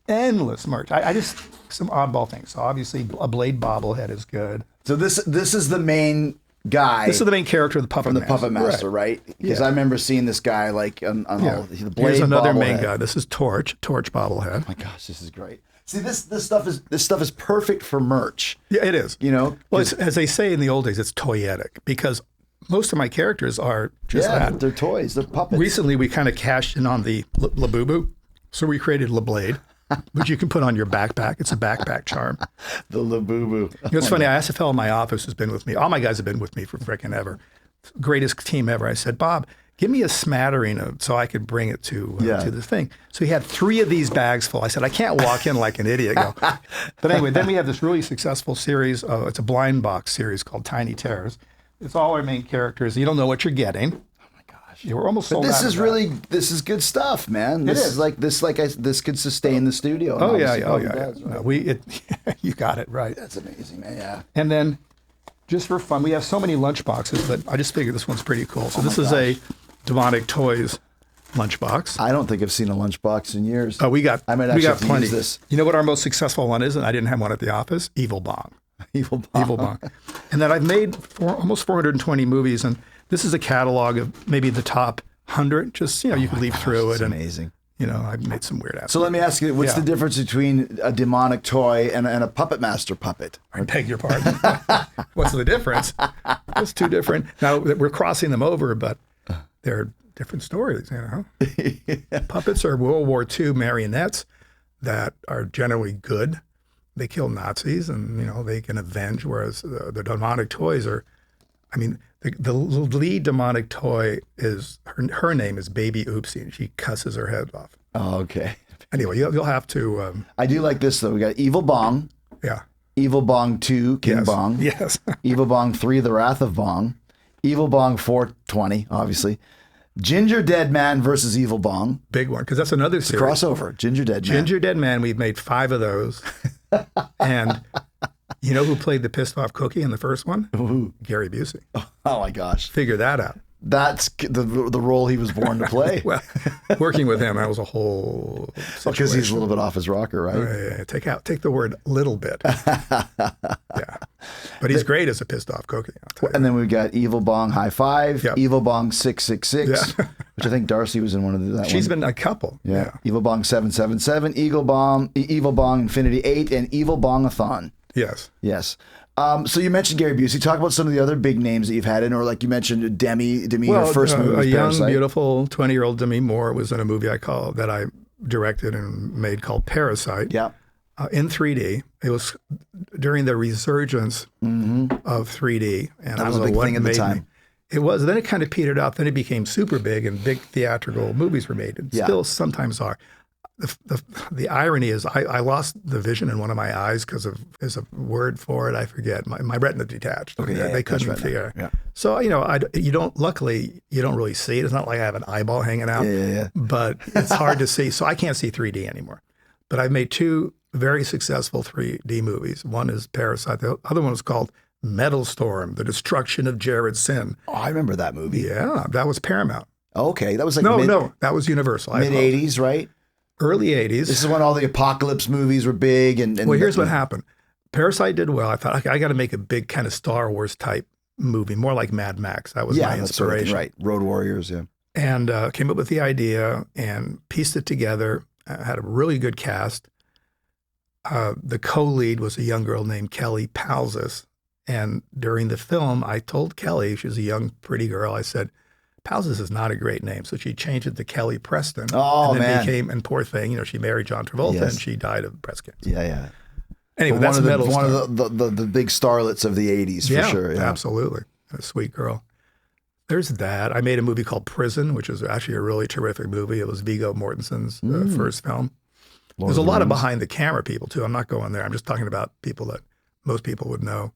endless merch. I just, some oddball things. So obviously a Blade bobblehead is good. So this is the main guy. This is the main character of the Puppet Master. From the Puppet Master, right? Because I remember seeing this guy like on all the Blade. Here's another main bobblehead. guy. This is Torch bobblehead. Oh my gosh, this is great. See, this stuff is perfect for merch. Yeah, it is. Well, as they say in the old days, it's toyetic because most of my characters are just that. They're toys. They're puppets. Recently, we kind of cashed in on the Labubu, so we created LaBlade, which you can put on your backpack. It's a backpack charm. The Labubu. It's funny. I asked a fellow in my office who's been with me. All my guys have been with me for frickin' ever. Greatest team ever. I said, Bob, give me a smattering so I could bring it to the thing. So he had 3 of these bags full. I said, I can't walk in like an idiot. But anyway, then we have this really successful series. It's a blind box series called Tiny Terrors. It's all our main characters. You don't know what you're getting. Oh my gosh. We're almost sold out. This is good stuff, man. This could sustain the studio. Oh yeah. Does, right? No, you got it right. That's amazing, man. Yeah. And then just for fun, we have so many lunch boxes, but I just figured this one's pretty cool. So this is a Demonic Toys lunchbox. I don't think I've seen a lunchbox in years. Oh, we got plenty. Use this. You know what our most successful one is? And I didn't have one at the office. Evil Bong. Evil Bong. And then I've made almost 420 movies, and this is a catalog of maybe the top 100. Just you could leaf through it. And amazing. I've made some weird ass. So let me ask you, what's the difference between a demonic toy and a Puppet Master puppet? I beg your pardon. What's the difference? It's 2 different. Now we're crossing them over, but they're different stories. Puppets are World War II marionettes that are generally good. They kill Nazis and, they can avenge, whereas the demonic toys are, the lead demonic toy is, her name is Baby Oopsie, and she cusses her head off. Oh, okay. Anyway, you'll have to. I do like this, though. We got Evil Bong. Yeah. Evil Bong 2, King Bong. Yes. Evil Bong 3, The Wrath of Bong. Evil Bong 420, obviously. Gingerdead Man versus Evil Bong. Big one, because that's another series. Crossover, Gingerdead Man. Gingerdead Man, we've made 5 of those. And you know who played the pissed off cookie in the first one? Ooh. Gary Busey. Oh my gosh. Figure that out. That's the role he was born to play. Well, working with him, that was a whole situation. Because he's a little bit off his rocker, right? Take the word little bit. Yeah. But he's great as a pissed off cookie. And then we've got Evil Bong High Five, Yep. Evil Bong 666, which I think Darcy was in one of that. She's been a couple. Yeah. Evil Bong 777, Evil Bong Infinity 8, and Evil Bong-a-thon. Yes. So you mentioned Gary Busey. Talk about some of the other big names that you've had in, or like you mentioned Demi. Her first movie was a young, Parasite. beautiful 20-year-old Demi Moore was in a movie that I directed and made called Parasite. Yeah. In 3D. It was during the resurgence of 3D, and that was a big thing at the time. It was. Then it kind of petered out. Then it became super big, and big theatrical movies were made, and still sometimes are. The irony is I lost the vision in one of my eyes because of, there's a word for it, I forget. My retina detached. Okay, they couldn't figure. Yeah. So, luckily, you don't really see it. It's not like I have an eyeball hanging out, but it's hard to see. So I can't see 3D anymore. But I've made two very successful 3D movies. One is Parasite. The other one was called Metal Storm, The Destruction of Jared Sin. Oh, I remember that movie. Yeah, that was Paramount. Okay, that was like No, that was Universal. Mid-'80s, right? Early 80s. This is when all the apocalypse movies were big. And well, here's what happened. Parasite did well. I thought, I got to make a big kind of Star Wars type movie, more like Mad Max. That was my inspiration. Sort of thing, right. Road Warriors, yeah. And came up with the idea and pieced it together. Had a really good cast. The co-lead was a young girl named Kelly Palzis. And during the film, I told Kelly, she was a young, pretty girl, I said, Palzis is not a great name. So she changed it to Kelly Preston. Oh, and then man. And poor thing, she married John Travolta and she died of breast cancer. Yeah. Anyway, that's one of the big starlets of the 80s, for sure. Yeah, absolutely. A sweet girl. There's that. I made a movie called Prison, which was actually a really terrific movie. It was Viggo Mortensen's first film. There's a lot of behind the camera people, too. I'm not going there. I'm just talking about people that most people would know.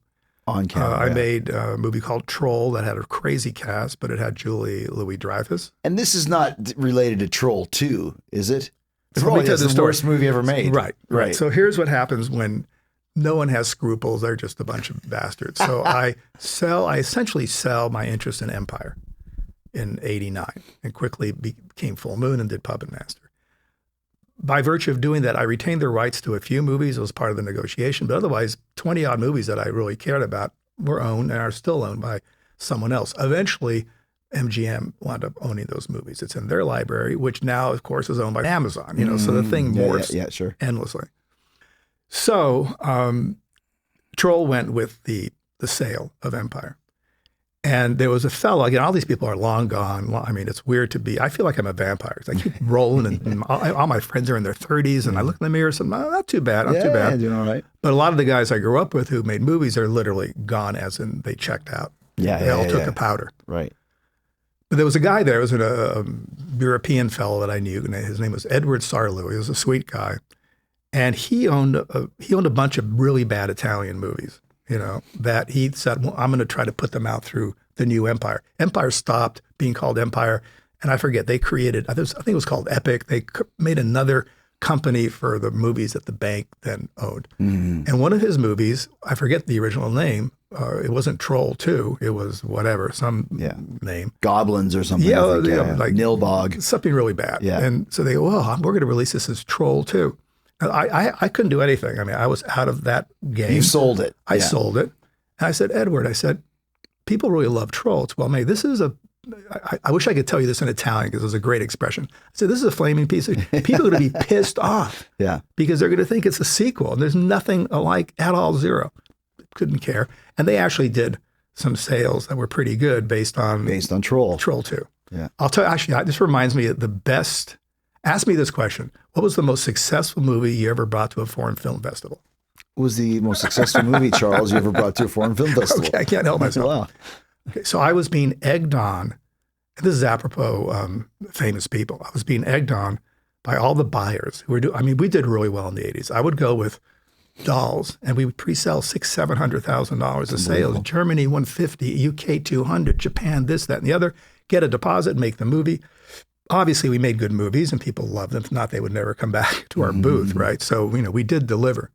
On camera. I made a movie called Troll that had a crazy cast, but it had Julie Louis-Dreyfus. And this is not related to Troll 2, is it? Troll is the worst movie ever made. Right. So here's what happens when no one has scruples. They're just a bunch of bastards. So I essentially sell my interest in Empire in '89 and quickly became Full Moon and did Puppet Master. By virtue of doing that, I retained the rights to a few movies. It was part of the negotiation, but otherwise 20-odd movies that I really cared about were owned and are still owned by someone else. Eventually, MGM wound up owning those movies. It's in their library, which now, of course, is owned by Amazon. So the thing morphs endlessly. So Troll went with the sale of Empire. And there was a fellow, again, all these people are long gone. I mean, it's weird to be, I feel like I'm a vampire. I keep rolling and all my friends are in their 30s and I look in the mirror and say, not too bad, not too bad. Yeah, doing all right. But a lot of the guys I grew up with who made movies are literally gone, as in they checked out. They all took a powder. Right. But there was a guy there, it was a European fellow that I knew, and his name was Edward Sarlou. He was a sweet guy. And he owned a bunch of really bad Italian movies. That he said, well, I'm going to try to put them out through the new Empire. Empire stopped being called Empire, and I forget, they created, I think it was called Epic. They made another company for the movies that the bank then owned. Mm-hmm. And one of his movies, I forget the original name, it wasn't Troll 2, it was whatever, some name. Goblins or something. Like Nilbog. Something really bad. Yeah. And so they go, well, we're going to release this as Troll 2. I couldn't do anything. I mean, I was out of that game. You sold it. I sold it. And I said, Edward, people really love Trolls. Well, this is I wish I could tell you this in Italian because it was a great expression. I said, this is a flaming piece of, people are going to be pissed off. Yeah. Because they're going to think it's a sequel and there's nothing alike at all, zero. Couldn't care. And they actually did some sales that were pretty good based on Troll. Troll 2. Yeah. I'll tell you, actually, this reminds me of the best. Ask me this question. What was the most successful movie you ever brought to a foreign film festival? What was the most successful movie, Charles, you ever brought to a foreign film festival? Okay, I can't help myself. Wow. Okay, so I was being egged on, and this is apropos famous people. I was being egged on by all the buyers who were we did really well in the 80s. I would go with dolls, and we would pre-sell $600,000-$700,000 of sales. Germany, $150,000, UK, $200,000, Japan, this, that, and the other. Get a deposit, make the movie. Obviously, we made good movies and people loved them. If not, they would never come back to our booth, right? So, we did deliver.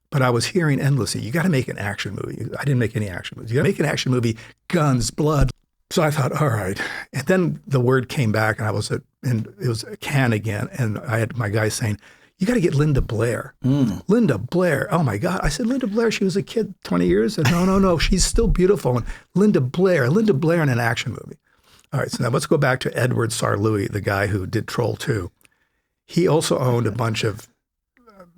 But I was hearing endlessly, you got to make an action movie. I didn't make any action movies. You got to make an action movie, guns, blood. So I thought, all right. And then the word came back, and it was Cannes again, and I had my guy saying, you got to get Linda Blair. Linda Blair. Oh my God. I said, Linda Blair, she was a kid 20 years. And no, she's still beautiful. And Linda Blair in an action movie. All right, so now let's go back to Edward Sarlouis, the guy who did Troll 2. He also owned a bunch of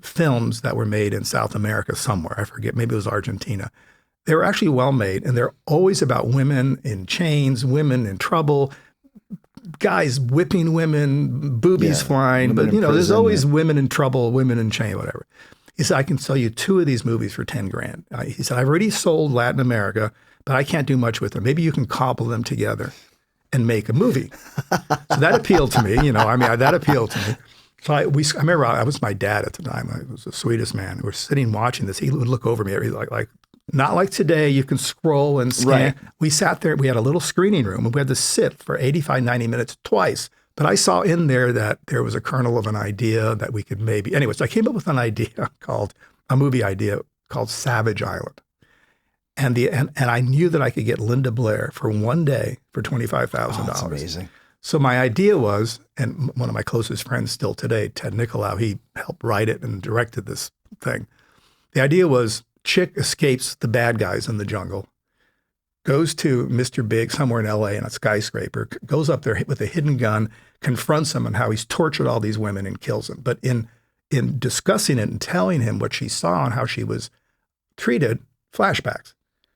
films that were made in South America somewhere. I forget, maybe it was Argentina. They were actually well made, and they're always about women in chains, women in trouble, guys whipping women, boobies flying. But, there's always women in trouble, women in chain, whatever. He said, I can sell you 2 of these movies for $10,000. He said, I've already sold Latin America, but I can't do much with them. Maybe you can cobble them together and make a movie. So that appealed to me, that appealed to me. So I remember I was my dad at the time. I was the sweetest man. We were sitting watching this. He would look over me like not like today, you can scroll and scan. Right. We sat there, we had a little screening room, and we had to sit for 85, 90 minutes twice. But I saw in there that there was a kernel of an idea that we could maybe, anyway, so I came up with a movie idea called Savage Island. And I knew that I could get Linda Blair for one day for $25,000. Oh, that's amazing. So my idea was, and one of my closest friends still today, Ted Nicolau, he helped write it and directed this thing. The idea was, chick escapes the bad guys in the jungle, goes to Mr. Big somewhere in LA in a skyscraper, goes up there with a hidden gun, confronts him on how he's tortured all these women and kills them. But in discussing it and telling him what she saw and how she was treated, flashbacks.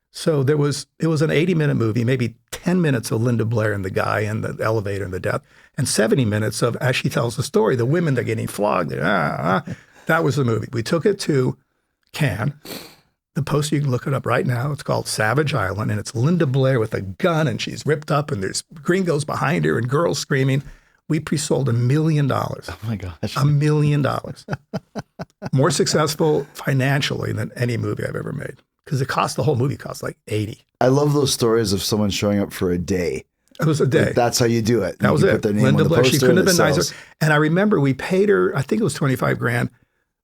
So it was an 80-minute movie, maybe 10 minutes of Linda Blair and the guy and the elevator and the death, and 70 minutes of, as she tells the story, the women, they're getting flogged. That was the movie. We took it to Cannes. The poster, you can look it up right now. It's called Savage Island, and it's Linda Blair with a gun, and she's ripped up, and there's gringos behind her and girls screaming. We pre-sold $1 million. Oh my gosh. $1 million. More successful financially than any movie I've ever made. Because the whole movie cost like $80. I love those stories of someone showing up for a day. It was a day. That's how you do it. That was it. Linda Blair, she couldn't have been nicer. And I remember we paid her, I think it was $25,000.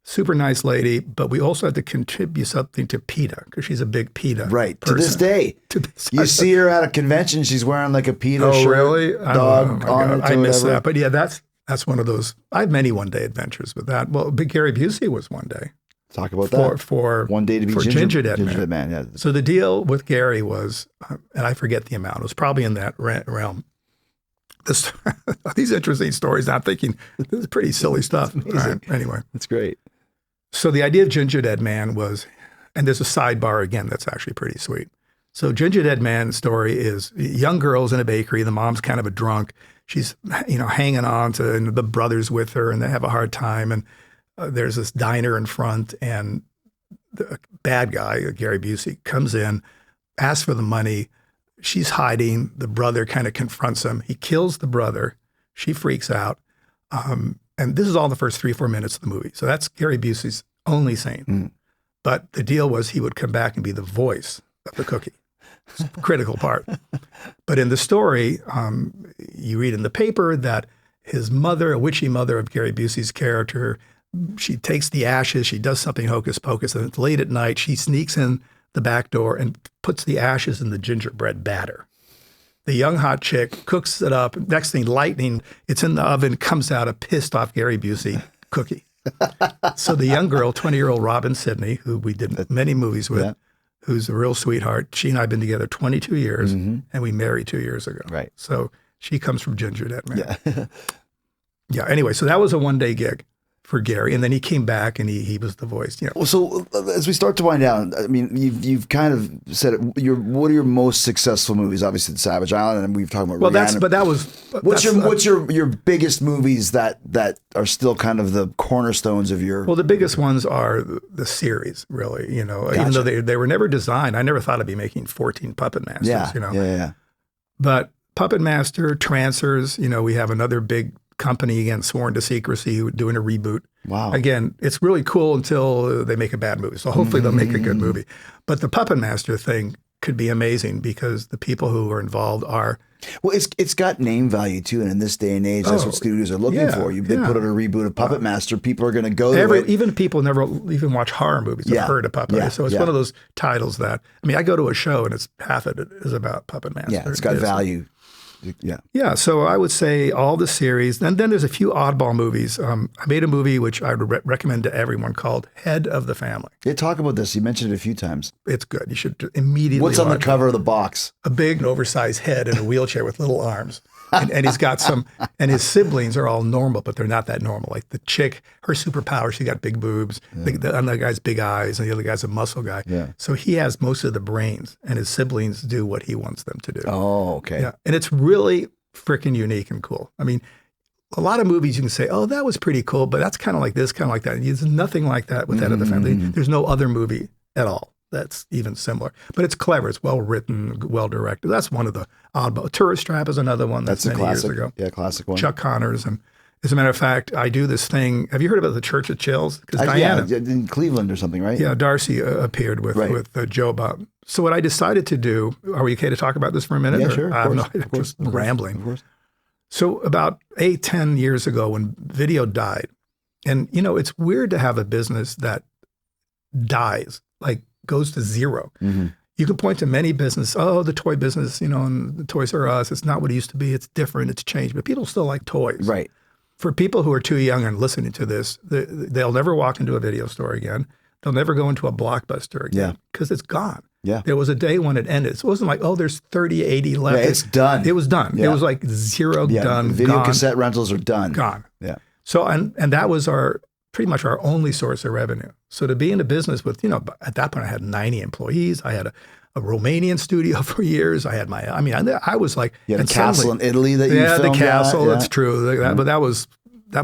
Super nice lady, but we also had to contribute something to PETA because she's a big PETA person. To this day. You see her at a convention, she's wearing like a PETA shirt. Oh, really? Dog on it. I miss that. But yeah, that's one of those. I have many one-day adventures with that. Well, Big Gary Busey was one day. Talk about that. For one day to be Gingerdead Man. Yeah. So the deal with Gary was, and I forget the amount, it was probably in that realm. These interesting stories, I'm thinking, this is pretty silly stuff. All right, anyway. That's great. So the idea of Gingerdead Man was, and there's a sidebar again that's actually pretty sweet. So Gingerdead Man story is young girls in a bakery. The mom's kind of a drunk. She's, hanging on to, and the brother's with her, and they have a hard time. And there's this diner in front, and the bad guy, Gary Busey, comes in, asks for the money. She's hiding. The brother kind of confronts him. He kills the brother. She freaks out. And this is all the first 3-4 minutes of the movie. So that's Gary Busey's only scene. Mm. But the deal was he would come back and be the voice of the cookie. It's a critical part. But in the story, you read in the paper that his mother, a witchy mother of Gary Busey's character, she takes the ashes, she does something hocus pocus, and it's late at night. She sneaks in the back door and puts the ashes in the gingerbread batter. The young hot chick cooks it up. Next thing, lightning, it's in the oven, comes out a pissed off Gary Busey cookie. So the young girl, 20-year-old Robin Sidney, who we did many movies with, who's a real sweetheart. She and I have been together 22 years, and we married 2 years ago. Right. So she comes from Gingerdead Man. Yeah. Yeah. Anyway, so that was a one-day gig for Gary, and then he came back and he was the voice. So as we start to wind down, I mean, you've kind of said it. What are your most successful movies? Obviously, Savage Island, and we've talked about. What's your biggest movies that are still kind of the cornerstones of your? Well, the biggest ones are the series, really. Gotcha. Even though they were never designed. I never thought I'd be making 14 Puppet Masters. Yeah. But Puppet Master, Trancers. We have another big company, again, sworn to secrecy, doing a reboot. Wow. Again, it's really cool until they make a bad movie. So hopefully they'll make a good movie. But the Puppet Master thing could be amazing because the people who are involved are Well, it's got name value too, and in this day and age, that's what studios are looking for. They put out a reboot of Puppet Master, people are going to go to it. Even people never even watch horror movies have heard of Puppet Master. So it's one of those titles that, I mean, I go to a show and it's half of it is about Puppet Master. Yeah, it's got value. Yeah, so I would say all the series. And then there's a few oddball movies. I made a movie which I would recommend to everyone called Head of the Family. Yeah, talk about this. You mentioned it a few times. It's good. You should immediately What's on the cover of the box? A big oversized head in a wheelchair with little arms. And he's got and his siblings are all normal, but they're not that normal. Like the chick, her superpower, she got big boobs. The other guy's big eyes, and the other guy's a muscle guy. Yeah. So he has most of the brains, and his siblings do what he wants them to do. Oh, okay. Yeah, and it's really freaking unique and cool. I mean, a lot of movies you can say, oh, that was pretty cool, but that's kind of like this, kind of like that. And there's nothing like that with Head of the Family. There's no other movie at all that's even similar. But it's clever. It's well written, well directed. That's one of the oddball. Tourist Trap is another one that's many years ago. Yeah, classic one. Chuck Connors. And as a matter of fact, I do this thing. Have you heard about the Church of Chills? Because Diana, in Cleveland or something, right? Yeah, Darcy appeared with Joe Bob. So what I decided to do, are we okay to talk about this for a minute? Yeah, sure. I'm just rambling. Of course. So about 8-10 years ago when video died, and it's weird to have a business that dies, like goes to zero. Mm-hmm. You can point to many businesses, the toy business, and the Toys R Us, it's not what it used to be, it's different, it's changed, but people still like toys. Right. For people who are too young and listening to this, they'll never walk into a video store again. They'll never go into a Blockbuster again because it's gone. Yeah. There was a day when it ended. So it wasn't like, there's 30, 80 left. Yeah, it's done. It was done. Yeah. It was like zero, done, Video gone, cassette rentals are done. gone. Yeah. So, and that was pretty much our only source of revenue. So to be in a business with, at that point I had 90 employees. I had a Romanian studio for years. I had I was like. You had a castle in Italy that you filmed. Yeah, the castle, at. that's true. But that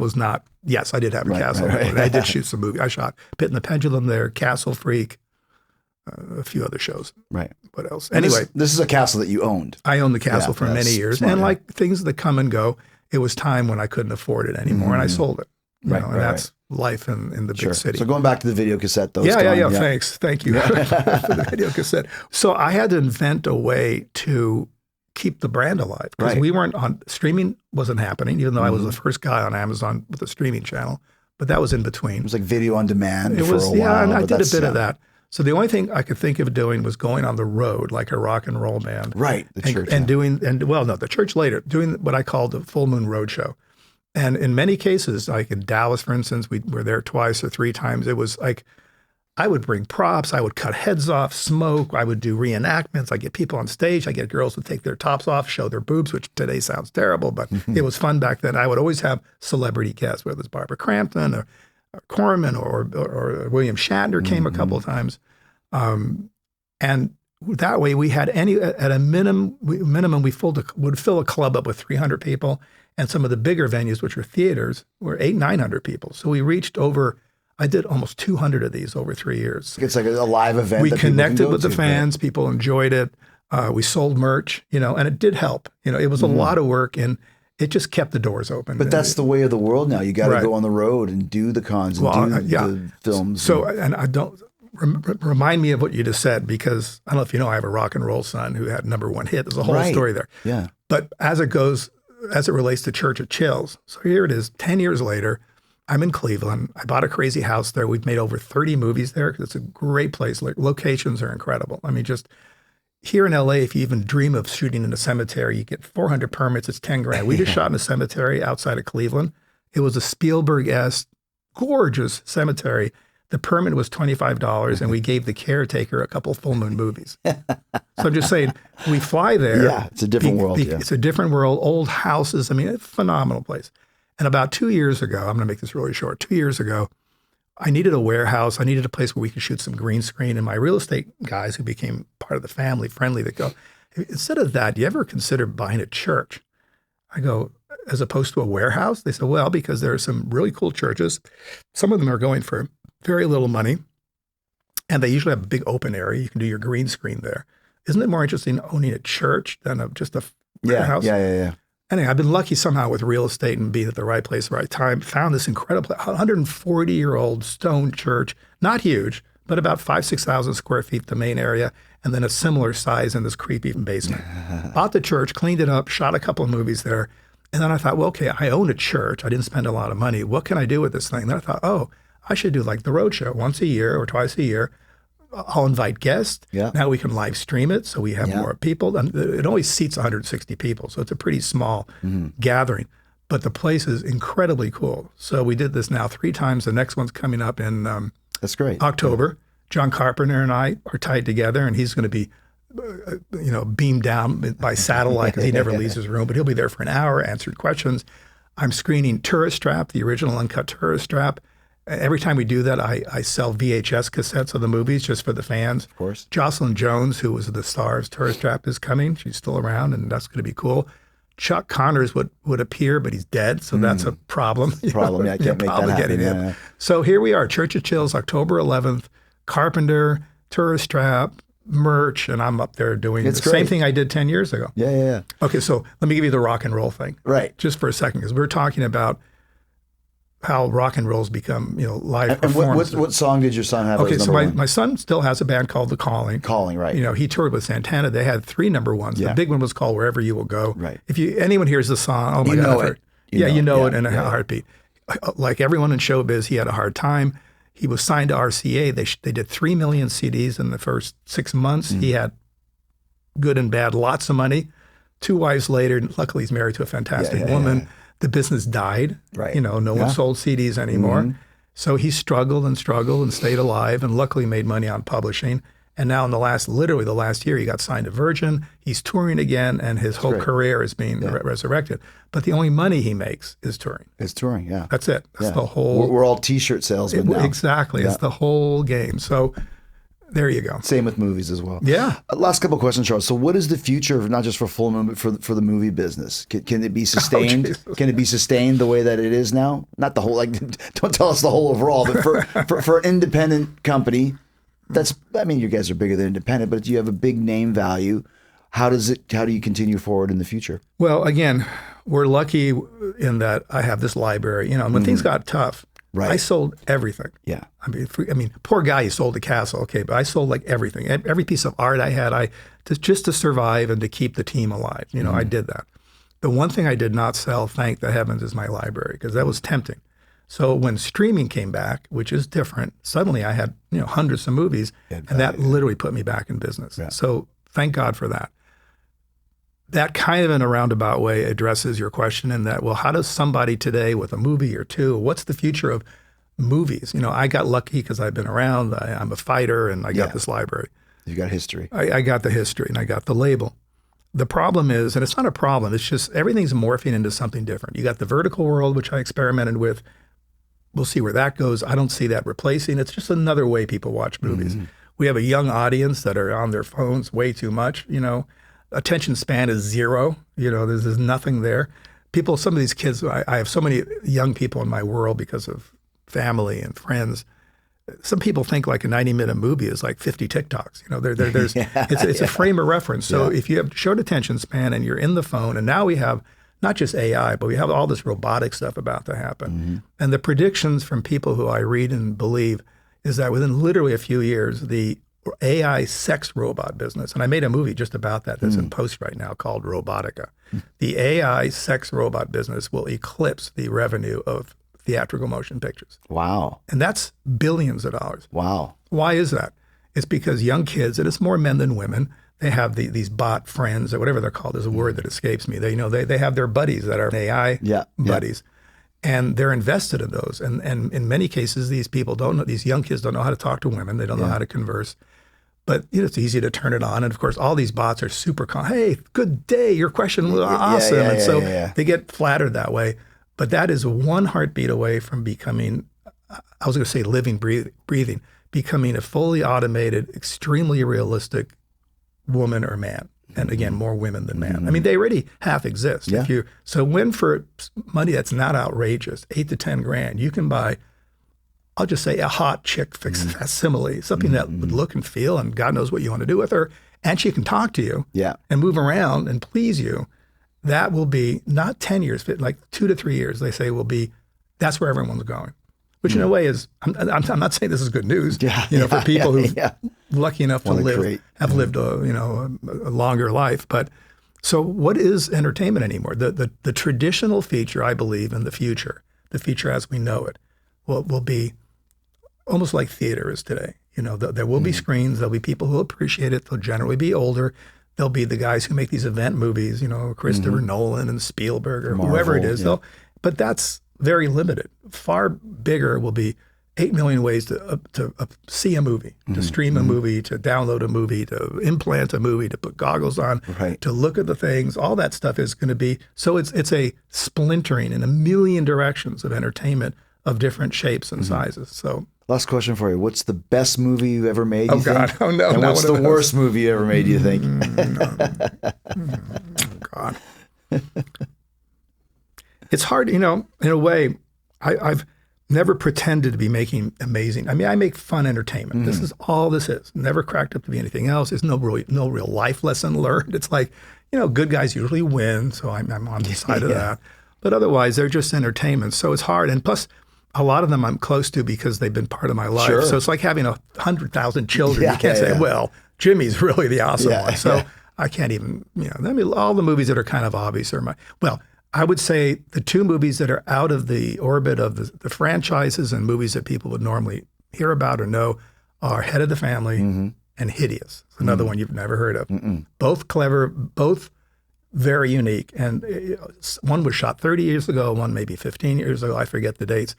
was not, yes, I did have a castle. Right. I did shoot some movies. I shot Pit and the Pendulum there, Castle Freak, a few other shows. Right. What else? And anyway. This is a castle that you owned. I owned the castle for many years. Smart, and like things that come and go, it was time when I couldn't afford it anymore and I sold it. And that's life in the big city. So going back to the video cassette, though. Yeah. Thanks. Thank you for the video cassette. So I had to invent a way to keep the brand alive because we weren't on, streaming wasn't happening, even though I was the first guy on Amazon with a streaming channel, but that was in between. It was like video on demand for a while. Yeah, and I did a bit of that. So the only thing I could think of doing was going on the road like a rock and roll band. Right, the church. The church later, doing what I called the Full Moon Roadshow. And in many cases, like in Dallas, for instance, we were there twice or three times. It was like, I would bring props, I would cut heads off, smoke, I would do reenactments, I get people on stage, I get girls to take their tops off, show their boobs, which today sounds terrible, but it was fun back then. I would always have celebrity guests, whether it's Barbara Crampton or Corman or William Shatner came a couple of times. And that way we had at a minimum we would fill a club up with 300 people, and some of the bigger venues, which were theaters, were 800-900 people. So we reached I did almost 200 of these over 3 years. It's like a live event. We connected with the fans. Right? People enjoyed it. We sold merch, and it did help. It was a lot of work, and it just kept the doors open. But that's the way of the world now. You got to go on the road and do the cons and the films. So, and I don't remind me of what you just said, because I don't know if you know, I have a rock and roll son who had #1 hit. There's a whole story there. Yeah. But as it relates to Church of Chills, so here it is, 10 years later. I'm in Cleveland. I bought a crazy house there. We've made over 30 movies there because it's a great place. Like, locations are incredible. I mean, just here in LA, if you even dream of shooting in a cemetery, you get 400 permits. It's 10 grand. We just shot in a cemetery outside of Cleveland. It was a Spielberg-esque, gorgeous cemetery. The permit was $25, and we gave the caretaker a couple full moon movies. So I'm just saying, we fly there. Yeah, it's a different world. It's a different world. Old houses. I mean, it's a phenomenal place. And about 2 years ago, I'm going to make this really short. 2 years ago, I needed a warehouse. I needed a place where we could shoot some green screen. And my real estate guys who became part of the family friendly, they go, instead of that, do you ever consider buying a church? I go, as opposed to a warehouse? They said, well, because there are some really cool churches. Some of them are going for very little money. And they usually have a big open area. You can do your green screen there. Isn't it more interesting owning a church than just a warehouse? Yeah. Anyway, I've been lucky somehow with real estate and being at the right place at the right time. Found this incredible 140-year-old stone church, not huge, but about 6,000 square feet, the main area, and then a similar size in this creepy basement. Bought the church, cleaned it up, shot a couple of movies there. And then I thought, well, okay, I own a church. I didn't spend a lot of money. What can I do with this thing? Then I thought, oh, I should do like the Roadshow once a year or twice a year. I'll invite guests. Yeah. Now we can live stream it so we have more people. And it always seats 160 people, so it's a pretty small gathering. But the place is incredibly cool. So we did this now 3 times. The next one's coming up in That's great. October. John Carpenter and I are tied together, and he's going to be beamed down by satellite because he never leaves his room, but he'll be there for an hour, answered questions. I'm screening Tourist Trap, the original uncut Tourist Trap. Every time we do that, I sell VHS cassettes of the movies just for the fans. Of course. Jocelyn Jones, who was the star of Tourist Trap, is coming. She's still around, and that's going to be cool. Chuck Connors would appear, but he's dead, so that's a problem. Yeah, I can't make that happen. Yeah. So here we are, Church of Chills, October 11th, Carpenter, Tourist Trap, merch, and I'm up there doing the same thing I did 10 years ago. Yeah. Okay, so let me give you the rock and roll thing. Right. Just for a second, because we're talking about how rock and roll's become, live And performances. what song did your son have? Okay, as so number one? my son still has a band called The Calling. Calling, right. He toured with Santana. They had 3 number ones. Yeah. The big one was called Wherever You Will Go. Right. If anyone hears the song, oh my You God. know I've it. heard- You know it in a yeah. heartbeat. Like everyone in showbiz, he had a hard time. He was signed to RCA. They did 3 million CDs in the first 6 months. He had good and bad, lots of money. 2 wives later, luckily he's married to a fantastic woman. Yeah. The business died. Right. No one sold CDs anymore. So he struggled and stayed alive and luckily made money on publishing. And now in literally the last year, he got signed to Virgin. He's touring again, and his whole career is being resurrected. But the only money he makes is touring. It's touring, yeah. That's it. That's the whole. We're all T-shirt salesmen now. Exactly. Yeah. It's the whole game. So there you go. Same with movies as well. Yeah. Last couple of questions, Charles. So what is the future of not just for Full Moon, but for the movie business? Can it be sustained? Can it be sustained the way that it is now? Not the whole, don't tell us the whole overall, but for an independent company, you guys are bigger than independent, but you have a big name value. How do you continue forward in the future? Well, again, we're lucky in that I have this library. When things got tough, right. I sold everything. Yeah. I mean, poor guy, he sold the castle, okay, but I sold like everything. Every piece of art I had, just to survive and to keep the team alive. I did that. The one thing I did not sell, thank the heavens, is my library, because that was tempting. So when streaming came back, which is different, suddenly I had hundreds of movies, and that literally put me back in business. Yeah. So thank God for that. That kind of in a roundabout way addresses your question in that, well, how does somebody today with a movie or two, what's the future of movies? I got lucky because I've been around. I'm a fighter, and I got this library. You got history. I got the history, and I got the label. The problem is, and it's not a problem, it's just everything's morphing into something different. You got the vertical world, which I experimented with. We'll see where that goes. I don't see that replacing. It's just another way people watch movies. We have a young audience that are on their phones way too much. Attention span is 0. There's nothing there. Some of these kids, I have so many young people in my world because of family and friends. Some people think like a 90-minute movie is like 50 TikToks. It's a frame of reference. So if you have short attention span and you're in the phone, and now we have not just AI, but we have all this robotic stuff about to happen. And the predictions from people who I read and believe is that within literally a few years, the AI sex robot business, and I made a movie just about that that's in post right now called Robotica. The AI sex robot business will eclipse the revenue of theatrical motion pictures. Wow. And that's billions of dollars. Wow. Why is that? It's because young kids, and it's more men than women, they have these bot friends or whatever they're called. There's a word that escapes me. They have their buddies that are AI buddies. And they're invested in those. And in many cases, these young kids don't know how to talk to women. They don't know how to converse. But it's easy to turn it on. And of course, all these bots are super hey, good day. Your question was awesome. And so they get flattered that way. But that is one heartbeat away from becoming, I was going to say living, breathing, becoming a fully automated, extremely realistic woman or man. And again, more women than men. I mean, they already half exist. Yeah. So when for money that's not outrageous, $8 to 10 grand, you can buy, I'll just say a hot chick facsimile, something that would look and feel, and God knows what you want to do with her, and she can talk to you and move around and please you. That will be not 10 years, but like 2 to 3 years, they say that's where everyone's going. which in a way is, I'm not saying this is good news, for people who lucky enough to have lived a longer life. But so what is entertainment anymore? The traditional feature, I believe, in the future as we know it, will be almost like theater is today. There will be screens. There'll be people who appreciate it. They'll generally be older. There'll be the guys who make these event movies, Christopher Nolan and Spielberg or Marvel, whoever it is. Yeah. But that's very limited. Far bigger will be 8 million ways to see a movie, to stream a movie, to download a movie, to implant a movie, to put goggles on, to look at the things. All that stuff is going to be, so it's a splintering in a million directions of entertainment of different shapes and sizes. So. Last question for you. What's the best movie you've ever made, you think? Oh, no. And what's the worst movie you ever made, do you think? Oh, God. It's hard, in a way, I've never pretended to be making amazing. I mean, I make fun entertainment. This is all this is. Never cracked up to be anything else. There's no real life lesson learned. It's like, good guys usually win, so I'm on the side of that. But otherwise, they're just entertainment. So it's hard. And plus, a lot of them I'm close to because they've been part of my life. Sure. So it's like having 100,000 children. You can't say, well, Jimmy's really the awesome one. So I can't even, all the movies that are kind of obvious are I would say the two movies that are out of the orbit of the franchises and movies that people would normally hear about or know are Head of the Family and Hideous. It's another one you've never heard of. Both clever, both very unique. And one was shot 30 years ago, one maybe 15 years ago. I forget the dates.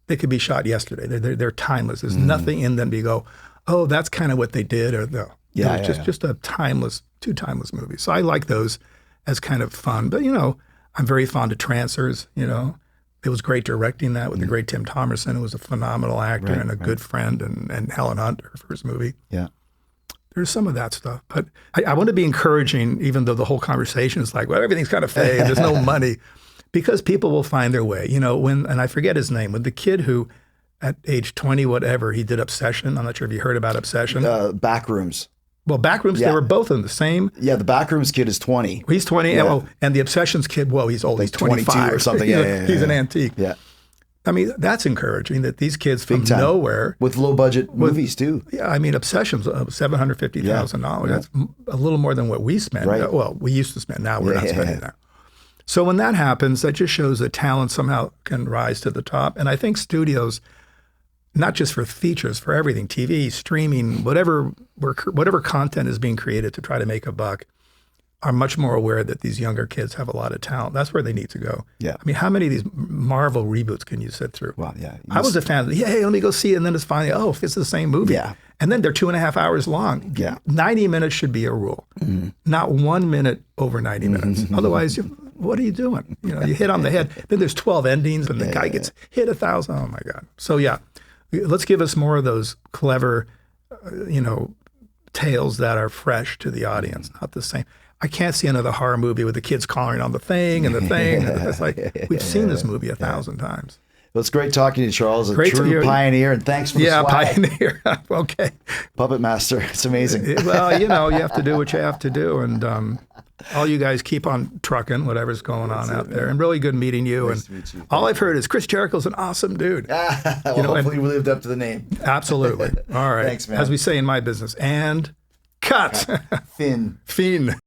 They could be shot yesterday. They're timeless. There's nothing in them to go, oh, that's kind of what they did. Or no, just two timeless movies. So I like those as kind of fun. But, I'm very fond of Trancers, It was great directing that with the great Tim Thomerson, who was a phenomenal actor and a good friend, and Helen Hunt, her first movie. Yeah. There's some of that stuff. But I want to be encouraging, even though the whole conversation is like, well, everything's kind of fake, there's no money. Because people will find their way. And I forget his name, when the kid who, at age 20, whatever, he did Obsession. I'm not sure if you heard about Obsession. Backrooms. Well, Backrooms, they were both in the same. Yeah, the Backrooms kid is 20. He's 20, and the Obsessions kid, he's old. He's 25 or something. He's an antique. Yeah. I mean, that's encouraging that these kids from nowhere. With low-budget movies, too. Yeah, I mean, Obsession's $750,000. That's a little more than what we spend. Right. Well, we used to spend. Now we're not spending that. So when that happens, that just shows that talent somehow can rise to the top. And I think studios, not just for features, for everything, TV, streaming, whatever content is being created to try to make a buck, are much more aware that these younger kids have a lot of talent. That's where they need to go. Yeah. I mean, how many of these Marvel reboots can you sit through? Well, yeah. I was a fan of hey, let me go see it. And then it's finally, it's the same movie. Yeah. And then they're 2.5 hours long. Yeah. 90 minutes should be a rule. Not 1 minute over 90 minutes. Otherwise, what are you doing? You hit on the head. Then there's 12 endings and the guy gets hit 1,000. Oh my God. So yeah, let's give us more of those clever, tales that are fresh to the audience, not the same. I can't see another horror movie with the kids calling on the thing and the thing. It's like, we've seen this movie 1,000 times. Well, it's great talking to you, Charles. A true pioneer, and thanks for the swag. Pioneer. Okay. Puppet master. It's amazing. Well, you have to do what you have to do. And all you guys keep on trucking, whatever's going on out there. And really good meeting you. Nice to meet you. All I've heard is Chris Jericho's an awesome dude. Hopefully we lived up to the name. Absolutely. All right. Thanks, man. As we say in my business. And cut. Fin.